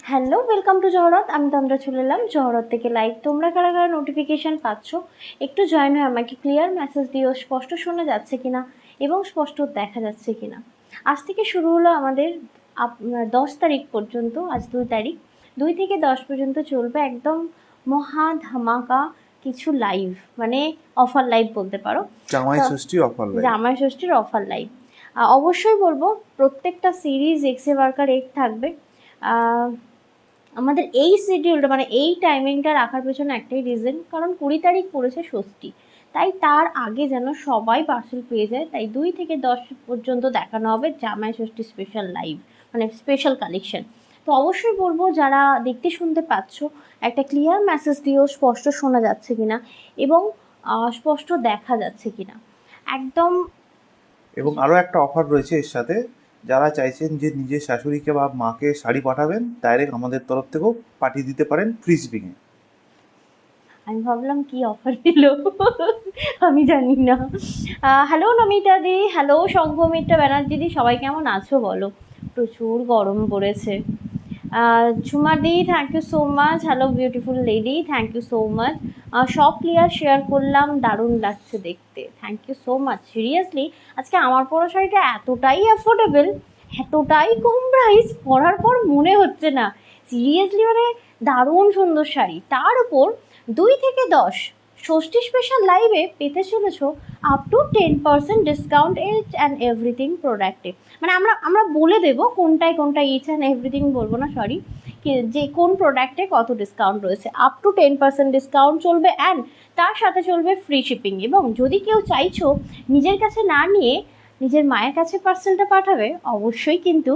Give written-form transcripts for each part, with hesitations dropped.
Hello, welcome to জহরত। আমি তন্দ্রা চলে এলাম জহরত থেকে লাইভ। তোমরা কারা কারা নোটিফিকেশান পাচ্ছ একটু জয়েন হয়ে আমাকে ক্লিয়ার মেসেজ দিও, স্পষ্ট শোনা যাচ্ছে কিনা এবং স্পষ্ট দেখা যাচ্ছে কিনা। আজ থেকে শুরু হলো আমাদের 10 তারিখ পর্যন্ত, আজ 2 তারিখ, 2 থেকে 10 পর্যন্ত চলবে একদম মহা ধামাকা কিছু লাইভ, মানে অফার লাইভ বলতে পারো। জামাই ষষ্ঠীর অফার লাইভ অবশ্যই বলবো। প্রত্যেকটা সিরিজ এক্সে ওয়ার্কার এক থাকবে। আমাদের এই শিডিউলটা মানে এই টাইমিংটা রাখার পেছনে একটাই রিজন, কারণ 20 তারিখ পড়েছে ষষ্ঠী, তাই তার আগে যেন সবাই পার্সেল পেয়ে যায়। তাই 2 থেকে 10 পর্যন্ত দেখানো হবে জামাই ষষ্ঠী স্পেশাল লাইভ, মানে স্পেশাল কালেকশন। তো অবশ্যই বলবো যারা দেখতে শুনতে পাচ্ছ একটা ক্লিয়ার মেসেজ দিও, স্পষ্ট শোনা যাচ্ছে কিনা এবং স্পষ্ট দেখা যাচ্ছে কিনা একদম। এবং আরও একটা অফার রয়েছে এর সাথে, যারা চাইছেন যে নিজের শাশুড়িকে বা মাকে শাড়ি পাঠাবেন, ডাইরেক্ট আমাদের তরফ থেকেও পাঠিয়ে দিতে পারেন ফ্রি শিপিংয়ে। আমি ভাবলাম কি অফার দিল, আমি জানি না। হ্যালো নমিতা দি, হ্যালো সংঘমিত্রা ব্যানার্জি দি, সবাই কেমন আছো বলো? প্রচুর গরম পড়েছে। ঝুমার di, thank you so much. Hello beautiful lady, thank you so much. সব ক্লিয়ার শেয়ার করলাম, দারুণ লাগছে দেখতে, thank you so much. Seriously আজকে আমার পরা শাড়িটা এতটাই অ্যাফোর্ডেবল, এতটাই কম প্রাইস, পরার পর মনে হচ্ছে না। সিরিয়াসলি মানে দারুণ সুন্দর শাড়ি, তার উপর 2 থেকে 10 ষষ্ঠী স্পেশাল লাইভে পেতে চলেছ up to 10% discount each and everything প্রোডাক্টে। মানে আমরা বলে দেবো কোনটায় কোনটা ইচ অ্যান্ড এভরিথিং বলবো না, সরি, যে কোন প্রোডাক্টে কত ডিসকাউন্ট রয়েছে। আপ টু 10% ডিসকাউন্ট চলবে অ্যান্ড তার সাথে চলবে ফ্রি শিপিং। এবং যদি কেউ চাইছো নিজের কাছে না নিয়ে নিজের মায়ের কাছে পার্সেলটা পাঠাবে, অবশ্যই কিন্তু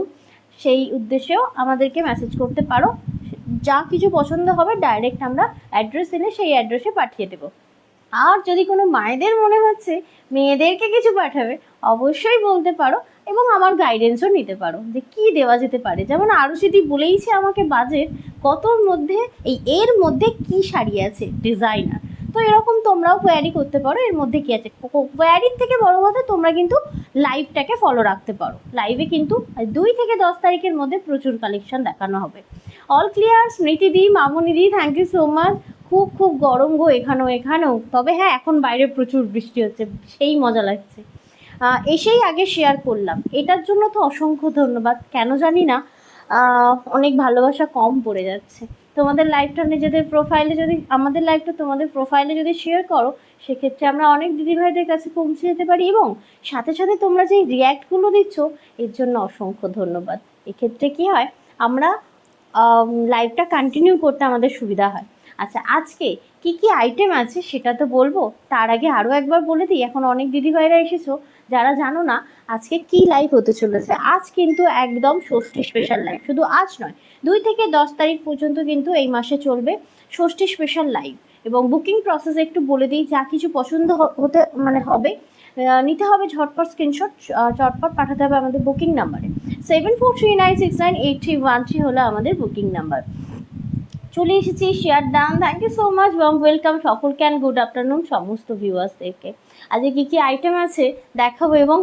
সেই উদ্দেশ্যেও আমাদেরকে মেসেজ করতে পারো। যা কিছু পছন্দ হবে ডাইরেক্ট আমরা অ্যাড্রেস দিলে সেই অ্যাড্রেসে পাঠিয়ে দেবো। আর যদি কোনো মায়েদের মনে হচ্ছে মেয়েদেরকে কিছু পাঠাবে, অবশ্যই বলতে পারো এবং আমার গাইডেন্সও নিতে পারো যে কি দেওয়া যেতে পারে। যেমন আরুষিদি বলেইছে আমাকে বাজেট কতর মধ্যে, এর মধ্যে কি শাড়ি আছে ডিজাইনার, তো এরকম তোমরাও কোয়ারি করতে পারো এর মধ্যে কি আছে। কোয়ারির থেকে বড় কথা তোমরা কিন্তু লাইভটাকে ফলো রাখতে পারো। লাইভে কিন্তু 2 থেকে 10 তারিখের মধ্যে প্রচুর কালেকশন দেখানো হবে। অল ক্লিয়ার স্মৃতি দি, মামুনি দি, থ্যাংক ইউ সো মাচ। খুব খুব গরম গো এখানেও, তবে হ্যাঁ এখন বাইরে প্রচুর বৃষ্টি হচ্ছে, সেই মজা লাগছে। এসেই আগে শেয়ার করলাম, এটার জন্য তো অসংখ্য ধন্যবাদ। কেন জানি না অনেক ভালোবাসা কম পড়ে যাচ্ছে। তোমাদের লাইভটা নিজেদের প্রোফাইলে যদি, আমাদের লাইভটা তোমাদের প্রোফাইলে যদি শেয়ার করো, সেক্ষেত্রে আমরা অনেক দিদিভাইদের কাছে পৌঁছে যেতে পারি এবং সাথে সাথে তোমরা যে রিয়্যাক্টগুলো দিচ্ছ এর জন্য অসংখ্য ধন্যবাদ। এক্ষেত্রে কি হয়, আমরা লাইভটা কন্টিনিউ করতে আমাদের সুবিধা হয়। আচ্ছা, আজকে কি কি আইটেম আছে সেটা তো বলবো, তার আগে আরও একবার বলে দিই, এখন অনেক দিদিভাইরা এসেছো যারা জানো না আজকে কি লাইভ হতে চলেছে। আজ কিন্তু একদম ষষ্ঠী স্পেশাল লাইভ, শুধু আজ নয়, 2 থেকে 10 তারিখ পর্যন্ত কিন্তু এই মাসে চলবে ষষ্ঠী স্পেশাল লাইভ। এবং বুকিং প্রসেস একটু বলে দিই, যা কিছু পছন্দ হতে মানে হবে, নিতে হবে ঝটপট স্ক্রিনশট, চটপট পাঠাতে হবে আমাদের বুকিং নাম্বারে। 7439698313 হলো আমাদের বুকিং নাম্বার। চলে এসেছি, share done, thank you so much, welcome সকলকে অ্যান্ড গুড আফটারনুন সমস্ত ভিউয়ার্সদেরকে। আজকে কী কী আইটেম আছে দেখাবো এবং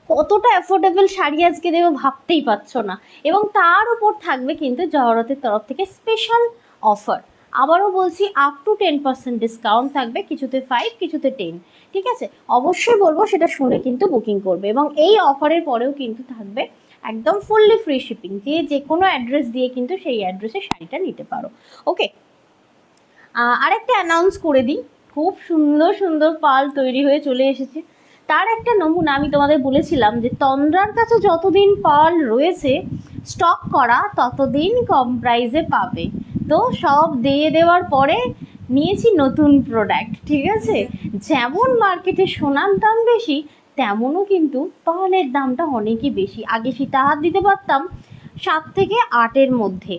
কতটা অ্যাফোর্ডেবল শাড়ি আজকে দেবো ভাবতেই পারছো না। এবং তার উপর থাকবে কিন্তু জহরতের তরফ থেকে স্পেশাল অফার। আবারও বলছি, আপ টু 10% ডিসকাউন্ট থাকবে, কিছুতে 5, কিছুতে 10। ঠিক আছে, অবশ্যই বলবো সেটা শুনে কিন্তু বুকিং করবে। এবং এই অফারের পরেও কিন্তু থাকবে একদম ফুললি ফ্রি শিপিং, যে কোনো অ্যাড্রেস দিয়ে কিন্তু সেই অ্যাড্রেসে শাড়িটা নিতে পারো। ওকে, আরেকটা অ্যানাউন্স করে দিই, খুব সুন্দর সুন্দর পাল তৈরি হয়ে চলে এসেছে। তার একটা নমুনা আমি তোমাদের বলেছিলাম যে তন্দ্রার কাছে যতদিন পাল রয়েছে স্টক করা ততদিন কম প্রাইসে পাবে। তো সব দিয়ে দেওয়ার পরে নিয়েছি নতুন প্রোডাক্ট। ঠিক আছে, যেমন মার্কেটে সোনার দাম বেশি, তেমনও কিন্তু পালের দামটা অনেকই বেশি। আগে সীতাহার দিতে পারতাম 7 থেকে 8-এর মধ্যে,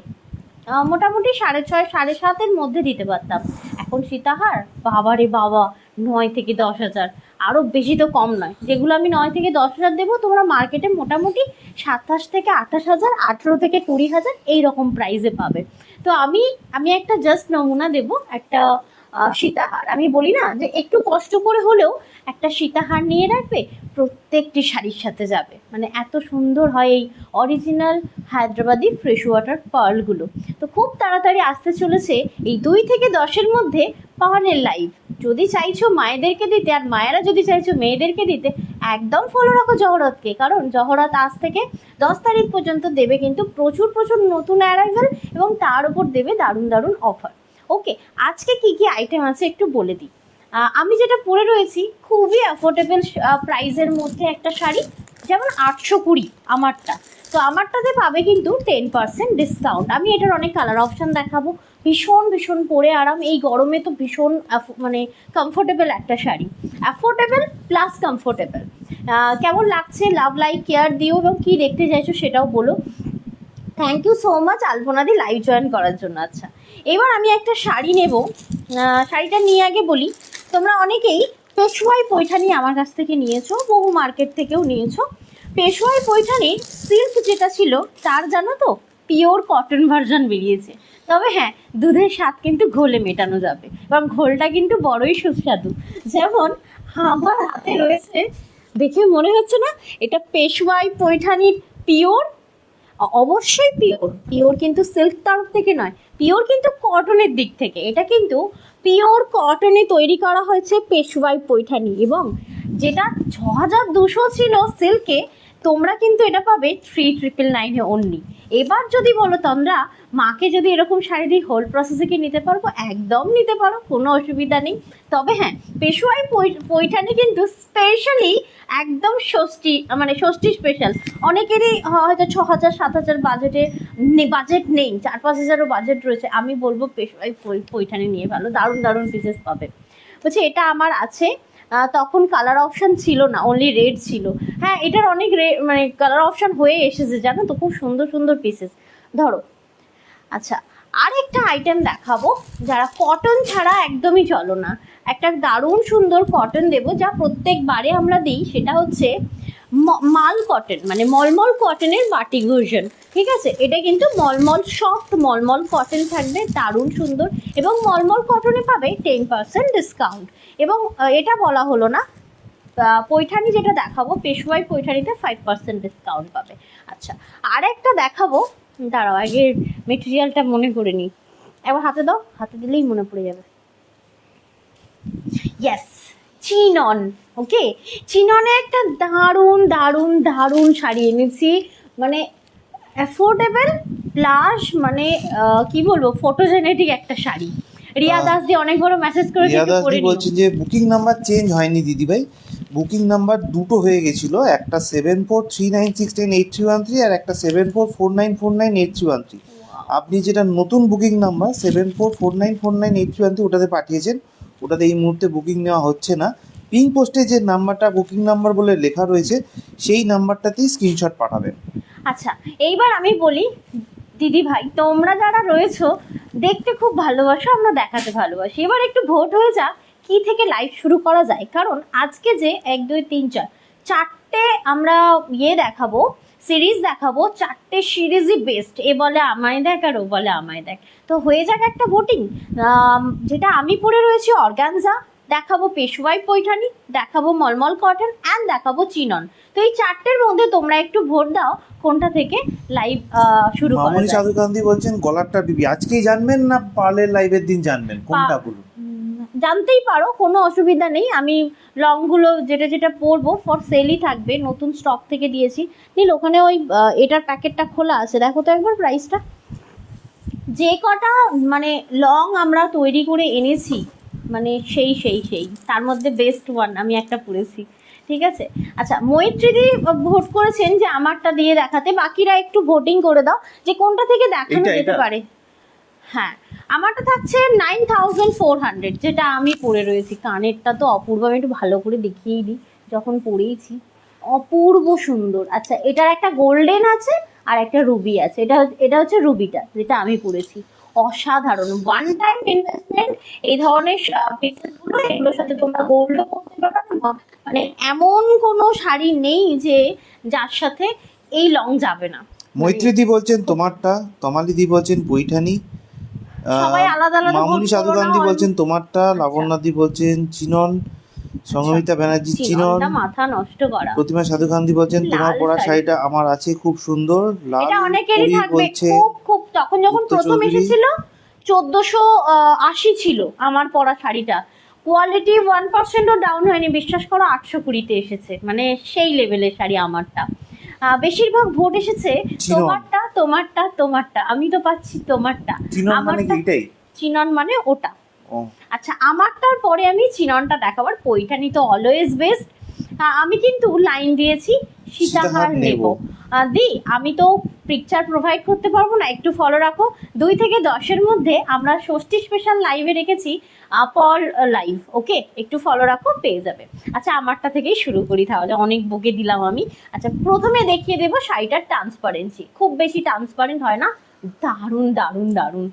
মোটামুটি 6.5 7.5-এর মধ্যে দিতে পারতাম। এখন সীতাহার বাবারে বাবা 9 থেকে 10 হাজার, আরও বেশি তো কম নয়। যেগুলো আমি 9 থেকে 10 হাজার দেবো, তোমরা মার্কেটে মোটামুটি 27 থেকে 28 হাজার, 18 থেকে 20 হাজার এইরকম প্রাইসে পাবে। তো আমি একটা জাস্ট নমুনা দেবো, একটা সীতাহার, আমি বলি না যে একটু কষ্ট করে হলেও একটা সীতাহার নিয়ে রাখবে, প্রত্যেকটি শাড়ির সাথে যাবে। মানে এত সুন্দর হয় এই অরিজিনাল হায়দ্রাবাদি ফ্রেশ ওয়াটার পার্লগুলো। তো খুব তাড়াতাড়ি আসতে চলেছে এই 2 থেকে 10-এর মধ্যে পাহাড়ের লাইভ। যদি চাইছো মায়েদেরকে দিতে, আর মায়েরা যদি চাইছো মেয়েদেরকে দিতে, একদম ফলো রাখো জহরতকে, কারণ জহরত আজ থেকে 10 তারিখ পর্যন্ত দেবে কিন্তু প্রচুর প্রচুর নতুন অ্যারাইভাল, এবং তার উপর দেবে দারুণ দারুণ অফার। ওকে, আজকে কি কি আইটেম আছে একটু বলে দিই। আমি যেটা পরে রয়েছি খুবই অ্যাফোর্ডেবল প্রাইসের মধ্যে একটা শাড়ি, যেমন 820 আমারটা। তো আমারটাতে পাবে কিন্তু 10% ডিসকাউন্ট। আমি এটার অনেক কালার অপশান দেখাবো। ভীষণ ভীষণ পরে আরাম, এই গরমে তো ভীষণ মানে কমফোর্টেবল একটা শাড়ি, অ্যাফোর্ডেবল প্লাস কমফোর্টেবল। কেমন লাগছে লাভ লাইক কেয়ার দিও, এবং কী দেখতে চাইছো সেটাও বলো। থ্যাংক ইউ সো মাচ আলপনাদি লাইভ জয়েন করার জন্য। আচ্ছা, এবার আমি একটা শাড়ি নেব। শাড়িটা নিয়ে আগে বলি, তোমরা অনেকেই পেশওয়াই পৈঠানি আমার কাছ থেকে নিয়েছো, বহু মার্কেট থেকেও নিয়েছো। পেশওয়াই পৈঠানির সিল্ক যেটা ছিল তার জানো তো পিওর কটন ভার্সন বেরিয়েছে। তবে হ্যাঁ, দুধের স্বাদ কিন্তু ঘোলে মেটানো যাবে, এবং ঘোলটা কিন্তু বড়ই সুস্বাদু। যেমন আমার হাতে রয়েছে, দেখে মনে হচ্ছে না এটা পেশওয়াই পৈঠানির পিওর? অবশ্যই পিওর, পিওর কিন্তু সিল্ক তরফ থেকে নয়, পিওর কিন্তু কটনের দিক থেকে। এটা কিন্তু পিওর কটনে তৈরি করা হয়েছে পেশওয়াই পৈঠানি, এবং যেটা 6200 ছিল সিল্কে, তোমরা কিন্তু এটা পাবে 3999-এ অনলি। এবার যদি বলো তোমরা মাকে যদি এরকম শাড়ি দিই হোল প্রসেসে কি নিতে পারবো, একদম নিতে পারো, কোনো অসুবিধা নেই। তবে হ্যাঁ, পেশওয়াই পৈঠানি কিন্তু স্পেশালি একদম ষষ্ঠী, মানে ষষ্ঠী স্পেশাল। অনেকেরই হয়তো 6000 7000 বাজেট নেই, 4-5 হাজারও বাজেট রয়েছে। আমি বলবো পেশওয়াই পৈঠানি নিয়ে ভালো, দারুণ দারুণ পিসেস পাবে। বলছি এটা আমার আছে, তখন কালার অপশান ছিল না, অনলি রেড ছিল। হ্যাঁ, এটার অনেক মানে কালার অপশান হয়ে এসেছে জানো তো, খুব সুন্দর সুন্দর পিসেস। ধরো, আচ্ছা আরেকটা আইটেম দেখাবো, যারা কটন ছাড়া একদমই চলো না, একটা দারুণ সুন্দর কটন দেবো, যা প্রত্যেকবারে আমরা দিই। সেটা হচ্ছে মাল কটন, মানে মলমল কটনের বাটিক ভার্সন। ঠিক আছে, এটা কিন্তু মলমল সফট মলমল কটন থাকবে, দারুণ সুন্দর, এবং মলমল কটনে পাবে 10% ডিসকাউন্ট। এবং এটা বলা হলো না, পৈঠানি যেটা দেখাবো পেশওয়াই পৈঠানিতে 5% ডিসকাউন্ট পাবে। আচ্ছা, আর একটা দেখাবো, দাঁড়াও আগে মেটেরিয়ালটা মনে করে নিই। একবার হাতে দাও, হাতে দিলেই মনে পড়ে যাবে। Yes, chinon. ওকে, চিননে একটা দারুণ দারুণ দারুণ শাড়ি এনেছি, মানে অ্যাফোর্ডেবল প্লাস মানে কি বলবো, ফটোজেনেটিক একটা শাড়ি। রিয়া দাস দি অনেক বড় মেসেজ করেছে, রিয়া একটু দাস পড়ে দি নিও। বলছেন যে বুকিং নাম্বার চেঞ্জ হয়নি দিদিভাই, বুকিং নাম্বার দুটো হয়ে গেছিলো, একটা 7439698313 আর একটা 7449498313। আপনি যেটা নতুন বুকিং নাম্বার 7449498313 ওটাতে পাঠিয়েছেন, ওটাতে এই মুহূর্তে বুকিং নেওয়া হচ্ছে না। পিঙ্ক পোস্টে যে নাম্বারটা বুকিং নাম্বার বলে লেখা রয়েছে সেই নাম্বারটাতেই স্ক্রিনশট পাঠাবেন। আচ্ছা, এইবার আমি বলি দিদি ভাই, তোমরা যারা রয়েছো দেখতে খুব ভালোবাসো, আমরা দেখাতে ভালোবাসি, এবার একটু ভোট হয়ে যাক কি থেকে লাইভ শুরু করা যায়। কারণ আজকে যে 1 2 3 4 চারটে আমরা দেখাবো, সিরিজ দেখাবো, চারটে সিরিজই বেস্ট। এ বলে আমায় দেখ, আর ও বলে আমায় দেখ। তো হয়ে যাক একটা ভোটিং। যেটা আমি পরে রয়েছি অর্গানজা, দেখাবো পেশওয়াই পৈঠানি, দেখাবো মলমল কটন, অ্যান্ড দেখাবো চিনন। তো এই চারটের মধ্যে তোমরা একটু ভোট দাও কোনটা থেকে লাইভ শুরু করা মামনি যায়। সাধুকান্তি বলছেন গলারটা বিবি আজকেই জানবেন না পার্লের লাইভের দিন জানবেন, কোনটা বলুন? জানতেই পারো, কোনো অসুবিধা নেই। আমি লংগুলো যেটা যেটা পরবো ফর সেলই থাকবে, নতুন স্টক থেকে দিয়েছি। নীল ওখানে ওই এটার প্যাকেটটা খোলা আছে, দেখো তো একবার প্রাইসটা। যে কটা মানে লং আমরা তৈরি করে এনেছি, মানে সেই সেই সেই তার মধ্যে বেস্ট ওয়ান আমি একটা পরেছি। ঠিক আছে, আচ্ছা মৈত্রীদি ভোট করেছেন যে আমারটা দিয়ে দেখাতে, বাকিরা একটু ভোটিং করে দাও যে কোনটা থেকে দেখানো যেতে পারে। হ্যাঁ, আমারটা থাকছে 9400, যেটা আমি পরে রয়েছি। কানেরটা তো অপূর্ব, আমি একটু ভালো করে দেখিয়েই দিই, যখন পরেইছি অপূর্ব সুন্দর। আচ্ছা, এটার একটা গোল্ডেন আছে আর একটা রুবি আছে, এটা হচ্ছে রুবিটা যেটা আমি পরেছি। অসাধারণ, ওয়ান টাইম ইনভেস্টমেন্ট। এই ধরনের পিসেসগুলো, এগুলোর সাথে তোমরা গোল্ডও করতে পারো, মানে এমন কোনো শাড়ি নেই যে যার সাথে এই লং যাবে না। মৈত্রীদি বলছেন তোমারটা, তমালিদি বলছেন পৈঠানি, সবাই আলাদা আলাদা মামুনি vote সাধু করো না, গান্ধী অন- বলছেন তোমারটা, লাবণ্যাদি বলছেন চিনন, সংগমিতা ব্যানার্জি চিনন, চিননটা মাথা নষ্ট করা। প্রতিমা সাধু গান্ধী বলছেন তোমার লাল পরা শাড়ি। শাড়িটা আমার আছে খুব সুন্দর। লাল এটা অনেকেরই পরি থাকবে, বলছে খুব খুব তখন যখন উত্তর প্রথম চৌধুরী। এসেছিল 1480 ছিল আমার পরা শাড়িটা, কোয়ালিটি 1%ও ডাউন হয়নি, বিশ্বাস করো 820-তে এসেছে, মানে সেই লেভেলের শাড়ি আমারটা। বেশিরভাগ ভোট এসেছে চিনন। তোমারটা তোমারটা তোমারটা, আমি তো পাচ্ছি তোমারটা। চিনন মানে কি আমারটা এটাই? চিনন মানে ওটা। ও, আচ্ছা, আমারটার পরে আমি চিননটা দেখাবার, পৈঠানি তো অলওয়েজ বেস্ট। আমি কিন্তু লাইন দিয়েছি সীতাহার সীতাহার নেব। নেব। দি, আমি তো পিকচার প্রোভাইড করতে পারবো না, একটু ফলো রাখো। 2 থেকে 10-এর মধ্যে আমরা ষষ্ঠী স্পেশাল লাইভে রেখেছি পল লাইভ, ওকে, একটু ফলো রাখো, পেয়ে যাবে। আচ্ছা, আমারটা থেকেই শুরু করি তাহলে, অনেক বুকে দিলাম আমি। আচ্ছা, প্রথমে দেখিয়ে দেবো শাড়িটার ট্রান্সপারেন্সি, খুব বেশি ট্রান্সপারেন্ট হয় না, দারুণ দারুণ দারুণ।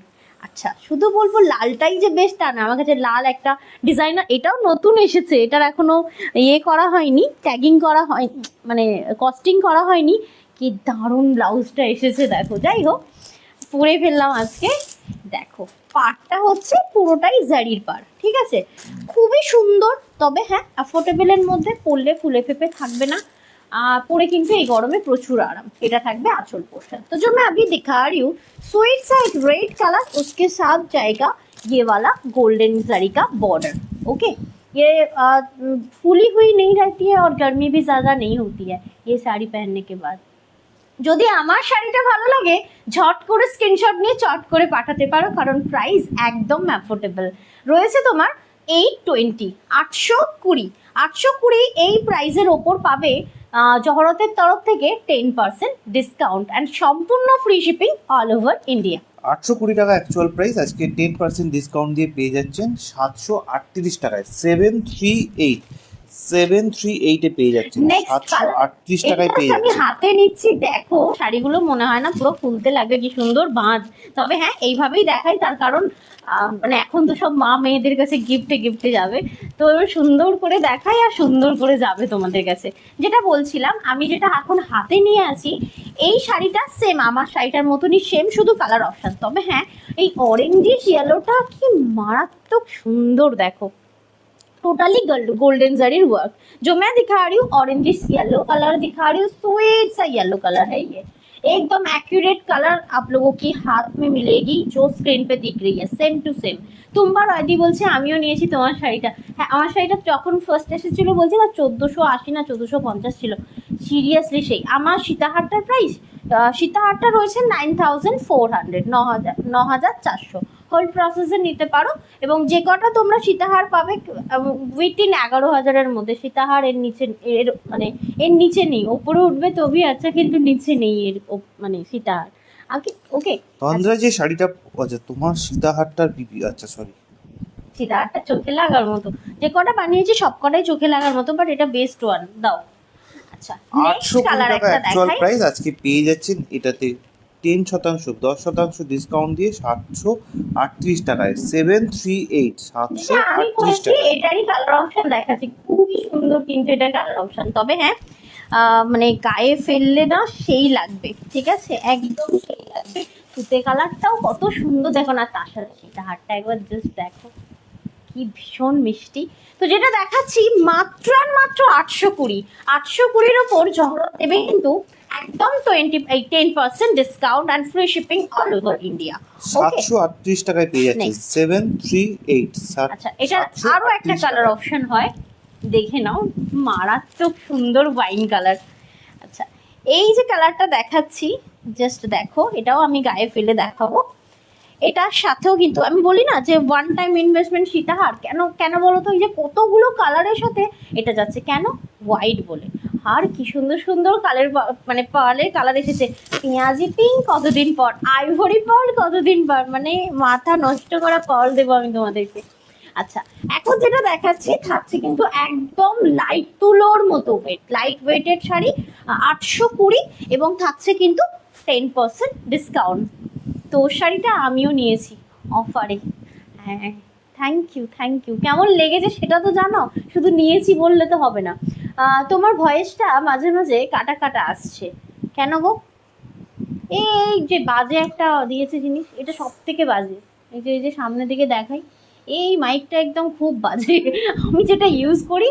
আচ্ছা, শুধু বলবো লালটাই যে বেস্ট তা না, আমার কাছে লাল একটা ডিজাইনার, এটাও নতুন এসেছে, এটার এখনো ইয়ে করা হয়নি, ট্যাগিং করা হয়, মানে কস্টিং করা হয়নি। কি দারুণ ব্লাউজটা এসেছে দেখো। যাই হোক, পরে ফেললাম আজকে। দেখো, পাড়টা হচ্ছে পুরোটাই জারির পাড়, ঠিক আছে, খুবই সুন্দর। তবে হ্যাঁ, অ্যাফোর্ডেবলের মধ্যে, পরলে ফুলে ফেপে থাকবে না, পরে কিন্তু এই গরমে প্রচুর আরাম। এটা থাকবে আঁচল पोर्शन। तो जो मैं अभी दिखा रही हूँ, स्वीट सा एक रेड कलर, उसके साथ जाएगा ये वाला गोल्डन जरी का बॉर्डर। ओके, ये फूली हुई नहीं रहती है और गर्मी भी ज़्यादा नहीं होती है ये साड़ी पहनने के बाद। যদি আমার শাড়িটা ভালো লাগে, ঝট করে স্ক্রিনশট নিয়ে চট করে পাঠাতে পারো, কারণ প্রাইস একদম অ্যাফোর্ডেবল রয়েছে তোমার 820, 820 এই প্রাইসের ওপর পাবে জহরতের তরফ থেকে 10% ডিসকাউন্ট অ্যান্ড সম্পূর্ণ free shipping all over India. 820 টাকা অ্যাকচুয়াল প্রাইস, আজকে 10% ডিসকাউন্ট দিয়ে পেয়ে যাচ্ছেন 738 টাকায়। 738 এ পেয়ে যাচ্ছেন, Next color। 738 টাকায় পেয়ে আমি যাচ্ছেন। হাতে নিচ্ছি, দেখো শাড়িগুলো মনে হয় না পুরো ফুলতে লাগবে, কি সুন্দর বাঁধ। তবে হ্যাঁ, এইভাবেই দেখাই, তার কারণ মানে এখন তো সব মা মেয়েদের কাছে গিফটে যাবে, তো সুন্দর করে দেখাই আর সুন্দর করে যাবে তোমাদের কাছে। যেটা বলছিলাম, আমি যেটা এখন হাতে নিয়ে আছি, এই শাড়িটা সেম আমার শাড়িটার মতনই সেম, শুধু কালার অপশন। তবে হ্যাঁ, এই অরেঞ্জিশ ইয়েলোটা কি মারাত্মক সুন্দর, দেখো टोटली गोल्डन जरी वर्क। जो मैं दिखा रही हूँ ऑरेंजिश येलो कलर दिखा रही हूँ, स्वीट सा येलो कलर है ये, एकदम एक्यूरेट कलर आप लोगों की हाथ में मिलेगी, जो स्क्रीन पे दिख रही है सेम टू सेम। तुम्बार আইডি বলছে আমিও নিয়েছি তোমার শাড়িটা। হ্যাঁ, আমার শাড়িটা যখন ফার্স্ট এসেছিল বলছে না 1480 না 1450 ছিল, সিরিয়াসলি সেই আমার সীতাহারটার প্রাইস, সীতাহারটা রয়েছে 9400, 9400 হোল প্রসেসে নিতে পারো। এবং যে কটা তোমরা সীতাহার পাবে উইথিন 11,000-এর মধ্যে, সীতাহার এর নিচে, এর মানে এর নিচে নেই, ওপরে উঠবে তবেই আচ্ছা, কিন্তু নিচে নেই এর মানে সীতাহার। ওকে, তন্দ্রা যে শাড়িটা, আচ্ছা তোমার সীতাহারটার পিপি, আচ্ছা সরি, সীতাহারটা চোখে লাগার মতো, যে কটা বানিয়েছি সব কটাই চোখে লাগার মতো, বাট এটা বেস্ট ওয়ান। দাও। আচ্ছা, নেক্সট 820 কালার টাকা একটা অ্যাকচুয়াল দেখাই। প্রাইস, আজকে পেয়ে যাচ্ছেন এটাতে 10% ডিসকাউন্ট দিয়ে 738 টাকায়। 738, যেটা আমি 738 বলেছি টাকা। এটারই কালার অপশন দেখাচ্ছি, খুবই সুন্দর কিন্তু এটা কালার অপশন। তবে হ্যাঁ, মানে গায়ে ফেললে না সেই লাগবে, ঠিক আছে, একদম সেই লাগবে। তুতে কালারটাও কত সুন্দর দেখো না, তার সাথে সীতাহারটা একবার জাস্ট দেখো, কি ভীষণ মিষ্টি। তো যেটা দেখাচ্ছি মাত্র আর মাত্র 820-এর ওপর জহরত দেবে কিন্তু একদম 10% discount and free shipping all over India. Okay, 738 টাকায় পেয়ে যাচ্ছেন। Next। 738, আচ্ছা, এটা আরো একটা 738 কালার টাকা। অপশন হয়, দেখে নাও, মারাত্মক সুন্দর ওয়াইন কালার। আচ্ছা, এই যে কালারটা দেখাচ্ছি, জাস্ট দেখো, এটাও আমি গায়ে ফেলে দেখাবো। এটার সাথেও কিন্তু আমি বলি না যে ওয়ান টাইম ইনভেস্টমেন্ট সীতাহার, কেন বলো তো, এই যে কতগুলো কালারের সাথে এটা যাচ্ছে, কেন হোয়াইট বলে, আর কি সুন্দর সুন্দর কালার, মানে পার্লের কালার এসেছে, পেঁয়াজি পিঙ্ক কতদিন পর, আইভরি পার্ল কতদিন পর, মানে মাথা নষ্ট করা পার্ল দেবো আমি তোমাদেরকে। আচ্ছা, এখন যেটা দেখাচ্ছি থাকছে কিন্তু একদম লাইট তুলোর মতো ওয়েট, লাইট ওয়েটেড শাড়ি, 820, এবং থাকছে কিন্তু 10% ডিসকাউন্ট। তো শাড়িটা আমিও নিয়েছি অফারে। হ্যাঁ, থ্যাংক ইউ। কেমন লেগেছে সেটা তো জানো, শুধু নিয়েছি বললে তো হবে না। তোমার ভয়েসটা মাঝে মাঝে কাটা কাটা আসছে, কেন গো? এই যে বাজে একটা দিয়েছে জিনিস, এটা সব থেকে বাজে। এই যে সামনের দিকে দেখাই, এই মাইকটা একদম খুব বাজে। আমি যেটা ইউজ করি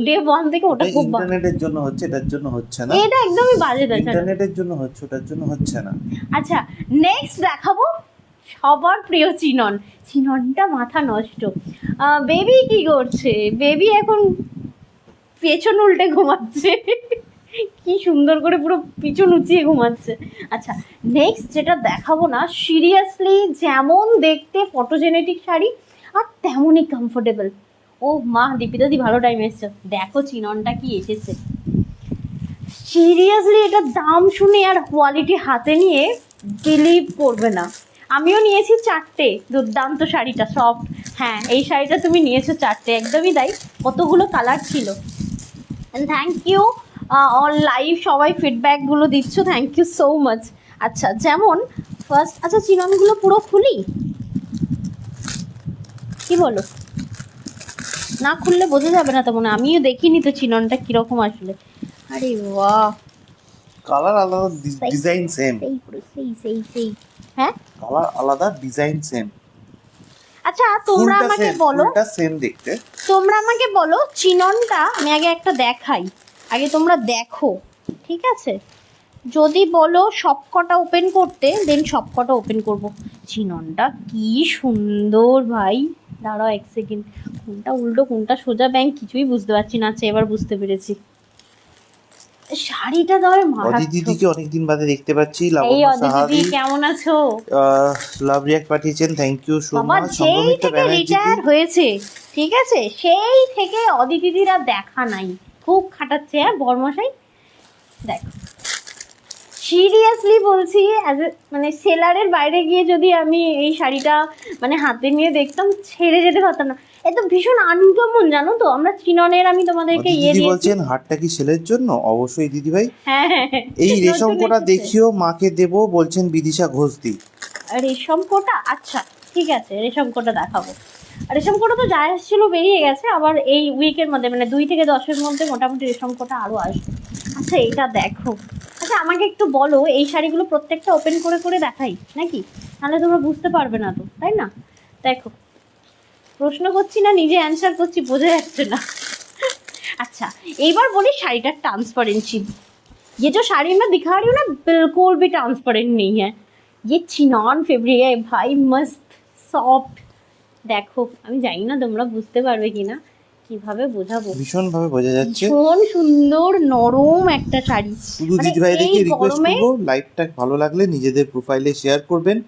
ডে 1 থেকে ওটা খুব বাজে। ইন্টারনেটের জন্য হচ্ছে, এটার জন্য হচ্ছে না। এটা একদমই বাজে তাছাড়া। ইন্টারনেটের জন্য হচ্ছে, ওটার জন্য হচ্ছে না। আচ্ছা, নেক্সট দেখাবো সবার প্রিয় চিনন। চিননটা মাথা নষ্ট। বেবি কি করছে? বেবি এখন পেছন উল্টে ঘুমাচ্ছে। কি সুন্দর করে পুরো পিছন উঁচিয়ে ঘুমাচ্ছে। আচ্ছা, নেক্সট যেটা দেখাবো না, সিরিয়াসলি যেমন দেখতে ফটোজেনেটিক শাড়ি আর তেমনই কমফোর্টেবল। ও মা, দীপিতাদি ভালো টাইম এসছে। দেখো চিননটা কি এসেছে। সিরিয়াসলি এটা দাম শুনে আর কোয়ালিটি হাতে নিয়ে বিলিভ করবে না। আমিও নিয়েছি 4টে, দুর্দান্ত শাড়িটা সফট। হ্যাঁ, এই শাড়িটা তুমি নিয়েছো 4টে, একদমই তাই। কতগুলো কালার ছিল। And thank you on live, সবাই ফিডব্যাকগুলো দিচ্ছ, থ্যাংক ইউ সো মাচ। আচ্ছা, যেমন ফার্স্ট, আচ্ছা চিননগুলো পুরো খুলি, কি বলো? না খুললে বোঝা যাবে না তো মনে হয়। আমিও দেখিনি তো চিননটা কীরকম আসলে। আরে বাহ, কালার আলাদা, ডিজাইন সেম। সেই পুরো সেই। হ্যাঁ, কালার আলাদা, ডিজাইন সেম। আচ্ছা তোমরা আমাকে বলো, ফুলটা সেম দেখতে। তোমরা আমাকে বলো চিননটা আমি আগে একটা দেখাই, আগে তোমরা দেখো, ঠিক আছে? যদি বলো সবকটা ওপেন করতে, দেন সবকটা ওপেন করব। চিননটা কি সুন্দর ভাই। দাঁড়াও 1 সেকেন্ড, কোনটা উল্টো কোনটা সোজা ব্যাংক কিছুই বুঝতে পারছি না। আচ্ছা, এবার বুঝতে পেরেছি। শাড়িটা দেওয়ার অদিতিদিকে অনেকদিন বাদে দেখতে পাচ্ছি। এই লাবণ্য অদিতিদি সাহাদি কেমন আছো? লাভ রিয়াক্ট পাঠিয়েছেন, থ্যাংক ইউ সো বাবা মাচ। সেই সংগমিত্রা থেকে ব্যানার্জি রিটায়ার হয়েছে, ঠিক আছে, সেই থেকে অদিতিদিরা দেখা নাই। খুব খাটাচ্ছে হ্যাঁ বরমশাই। দেখো সিরিয়াসলি বলছি, অ্যাজ এ মানে সেলারের বাইরে গিয়ে যদি আমি এই শাড়িটা মানে হাতে নিয়ে দেখতাম, ছেড়ে যেতে পারতাম না। এত ভীষণ আনকমন, জানো তো। আমরা চিননের, আমি তোমাদেরকে ইয়ে দিদি দিয়েছি। বলছেন হারটা কি সেলের জন্য? অবশ্যই দিদি ভাই। হ্যাঁ হ্যাঁ হ্যাঁ। এই রেশম নতুন কোটা এসেছে। দেখিও মাকে দেবো বলছেন বিদিশা ঘোষদি। রেশম কোটা, আচ্ছা ঠিক আছে, রেশম কোটা দেখাবো। রেশম কোটা তো যা এসেছিল বেরিয়ে গেছে, আবার এই উইকের মধ্যে মানে 2 থেকে 10-এর মধ্যে মোটামুটি রেশম কোটা আরও আসবে। আচ্ছা এটা দেখো। আচ্ছা আমাকে একটু বলো, এই শাড়িগুলো প্রত্যেকটা ওপেন করে করে দেখাই নাকি? তাহলে তোমরা বুঝতে পারবে না তো, তাই না? দেখো, প্রশ্ন করছি না নিজে অ্যান্সার করছি, বোঝা যাচ্ছে না। अच्छा एक बार बोली शाड़ी का ट्रांसपेरेंसी, ये जो साड़ी मैं दिखा रही हूँ ना बिल्कुल भी ट्रांसपेरेंट नहीं है, ये चिनॉन फैब्रिक है भाई, मस्त सॉफ्ट। দেখো আমি জানি না তোমরা বুঝতে পারবে কিনা, কিভাবে বোঝাবো, ভীষণ ভাবে বোঝা যাচ্ছে। ভীষণ সুন্দর নরম একটা শাড়ি। শুধু দিদি ভাইদেরকে রিকোয়েস্ট করবো, লাইভটা ভালো লাগলে নিজেদের প্রোফাইলে শেয়ার করবেন,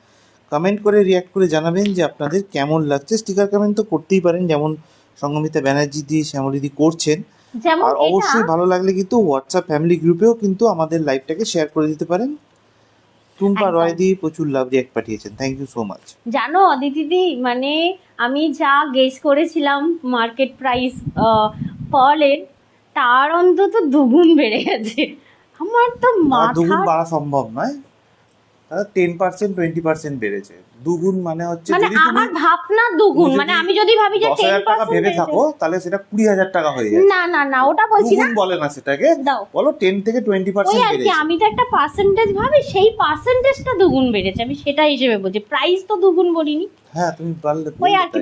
কমেন্ট করে রিয়াক্ট করে জানাবেন যে আপনাদের কেমন লাগছে। স্টিকার কমেন্ট তো করতেই পারেন, যেমন সংগমিতা ব্যানার্জি দিয়ে শ্যামলিদি করছেন। যেমন আর অবশ্যই ভালো লাগলে কিন্তু হোয়াটসঅ্যাপ ফ্যামিলি গ্রুপেও কিন্তু আমাদের লাইভটাকে শেয়ার করে দিতে পারেন। টুম্পা রয় দি প্রচুর লাভ রিয়াক্ট পাঠিয়েছেন, থ্যাংক ইউ সো মাচ। জানো অদিতি দি, মানে আমি যা গেস করেছিলাম মার্কেট প্রাইস পার্লের, তার অন্তত দুগুণ বেড়ে গেছে। আমার তো দুগুণ মাথা, বাড়া সম্ভব নয়, 10% 20% বেড়েছে। দুগুণ মানে হচ্ছে মানে যদি তুমি আমার ভাবনা দুগুণ, যদি মানে আমি যদি ভাবি যে 10,000 টাকা 10% ভেবে থাকো তাহলে সেটা 20,000 টাকা হয়ে যায়। না না না, ওটা বলছি না, দুগুণ বলে না সেটাকে, দাও বলো 10 থেকে ওই 20% আর কি, বেড়েছে। আমি তো একটা পার্সেন্টেজ ভাবি, সেই পার্সেন্টেজটা দুগুণ বেড়েছে, আমি সেটা হিসেবে বলছি, প্রাইস তো দুগুণ বলিনি। হ্যাঁ তুমি বললে ওই আর কি,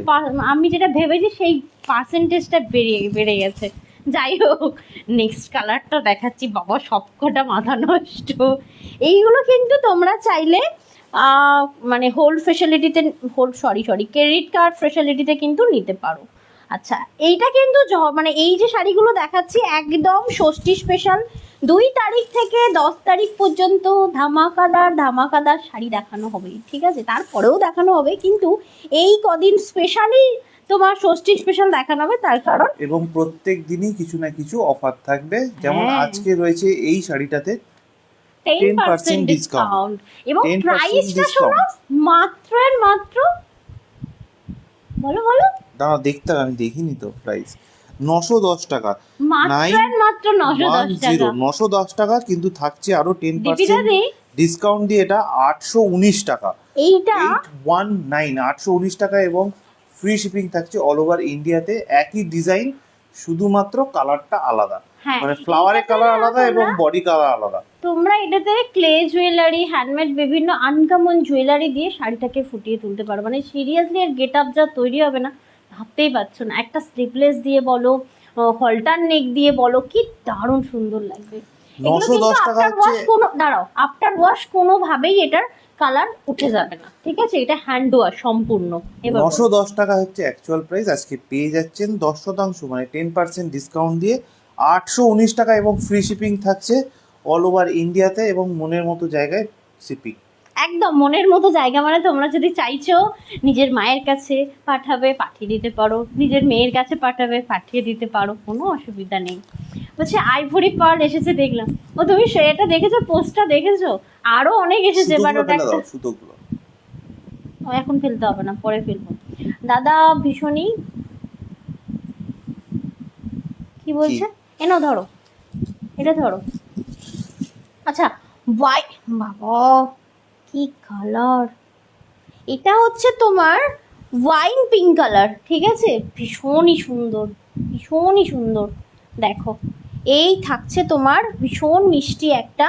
আমি যেটা ভেবেছি সেই পার্সেন্টেজটা বেড়ে গেছে। যাই হোক, নেক্সট কালারটা দেখাচ্ছি। বাবা সবকটা মাথা নষ্ট। এইগুলো কিন্তু তোমরা চাইলে মানে হোল্ড ফেসিলিটিতে, সরি ক্রেডিট কার্ড ফেসিলিটিতে কিন্তু নিতে পারো। আচ্ছা এইটা কিন্তু মানে এই যে শাড়িগুলো দেখাচ্ছি একদম ষষ্ঠী স্পেশাল, 2 তারিখ থেকে 10 তারিখ পর্যন্ত ধামাকাদার শাড়ি দেখানো হবে, ঠিক আছে? তারপরেও দেখানো হবে, কিন্তু এই কদিন স্পেশালি তোমার ষষ্ঠী স্পেশাল দেখানো হবে, তার কারণ এবং প্রত্যেক দিনই কিছু না কিছু অফার থাকবে। যেমন আজকে রয়েছে এই শাড়িটাতে 10% ডিসকাউন্ট, এবং 10% প্রাইসটা শোনো, discount। মাত্র আর মাত্র, বলো দাঁড়া দেখতে, আমি দেখিনি তো প্রাইস, 910 টাকা, মাত্র আর মাত্র 910 টাকা। 910 টাকা, কিন্তু থাকছে আরো 10% দীপিতাদি ডিসকাউন্ট দিয়ে এটা 819 টাকা। এইটা 819 টাকা, এবং ফ্রি শিপিং থাকছে অল ওভার ইন্ডিয়াতে। একই ডিজাইন, শুধুমাত্র কালারটা আলাদা। হ্যাঁ, মানে ফ্লাওয়ারের এটাতে কালার না আলাদা এবং তোমরা- বডি কালার আলাদা। তোমরা এটাতে ক্লে জুয়েলারি, হ্যান্ডমেড বিভিন্ন আনকমন জুয়েলারি দিয়ে শাড়িটাকে ফুটিয়ে তুলতে পারো। মানে সিরিয়াসলি এর গেট আপ যা তৈরি হবে না, ভাবতেই পারছো না। একটা স্লিভলেস দিয়ে বলো, হলটার নেক দিয়ে বলো, কি দারুণ সুন্দর লাগবে। এগুলো 910 কিন্তু টাকা আফটার ওয়াশ হচ্ছে- কোনো দাঁড়াও, আফটার ওয়াশ কোনোভাবেই এটার কালার উঠে যাবে না, ঠিক আছে? এটা হ্যান্ড ওয়াশ সম্পূর্ণ। এবার বলো। 910 টাকা হচ্ছে অ্যাকচুয়াল প্রাইস। আজকে পেয়ে যাচ্ছেন 10% মানে 10% ডিসকাউন্ট দিয়ে 819 টাকা এবং ফ্রি শিপিং থাকছে অল ওভার ইন্ডিয়াতে এবং মনের মতো জায়গায় শিপিং। একদম মনের মতো জায়গা, মানে তোমরা যদি চাইছো নিজের মায়ের কাছে পাঠাবে, পাঠিয়ে দিতে পারো, নিজের মেয়ের কাছে পাঠাবে, পাঠিয়ে দিতে পারো, কোনো অসুবিধা নেই। বলছে আইভরি পার্ল এসেছে দেখলাম। ও তুমি সেটা দেখেছো, পোস্টটা দেখেছো? আরো অনেক এসেছে, বাট সুতোগুলো ওটা ফেলে একটা দাও, সুতোগুলো। এখন ফেলতে হবে না, পরে ফেলবো। দাদা ভীষণই কি বলছে, এনো ধরো, এটা ধরো। আচ্ছা, ওয়াই বাবা কি কালার! এটা হচ্ছে তোমার ওয়াইন পিঙ্ক কালার, ঠিক আছে? ভীষণই সুন্দর, ভীষণই সুন্দর। দেখো, এই থাকছে তোমার ভীষণ মিষ্টি একটা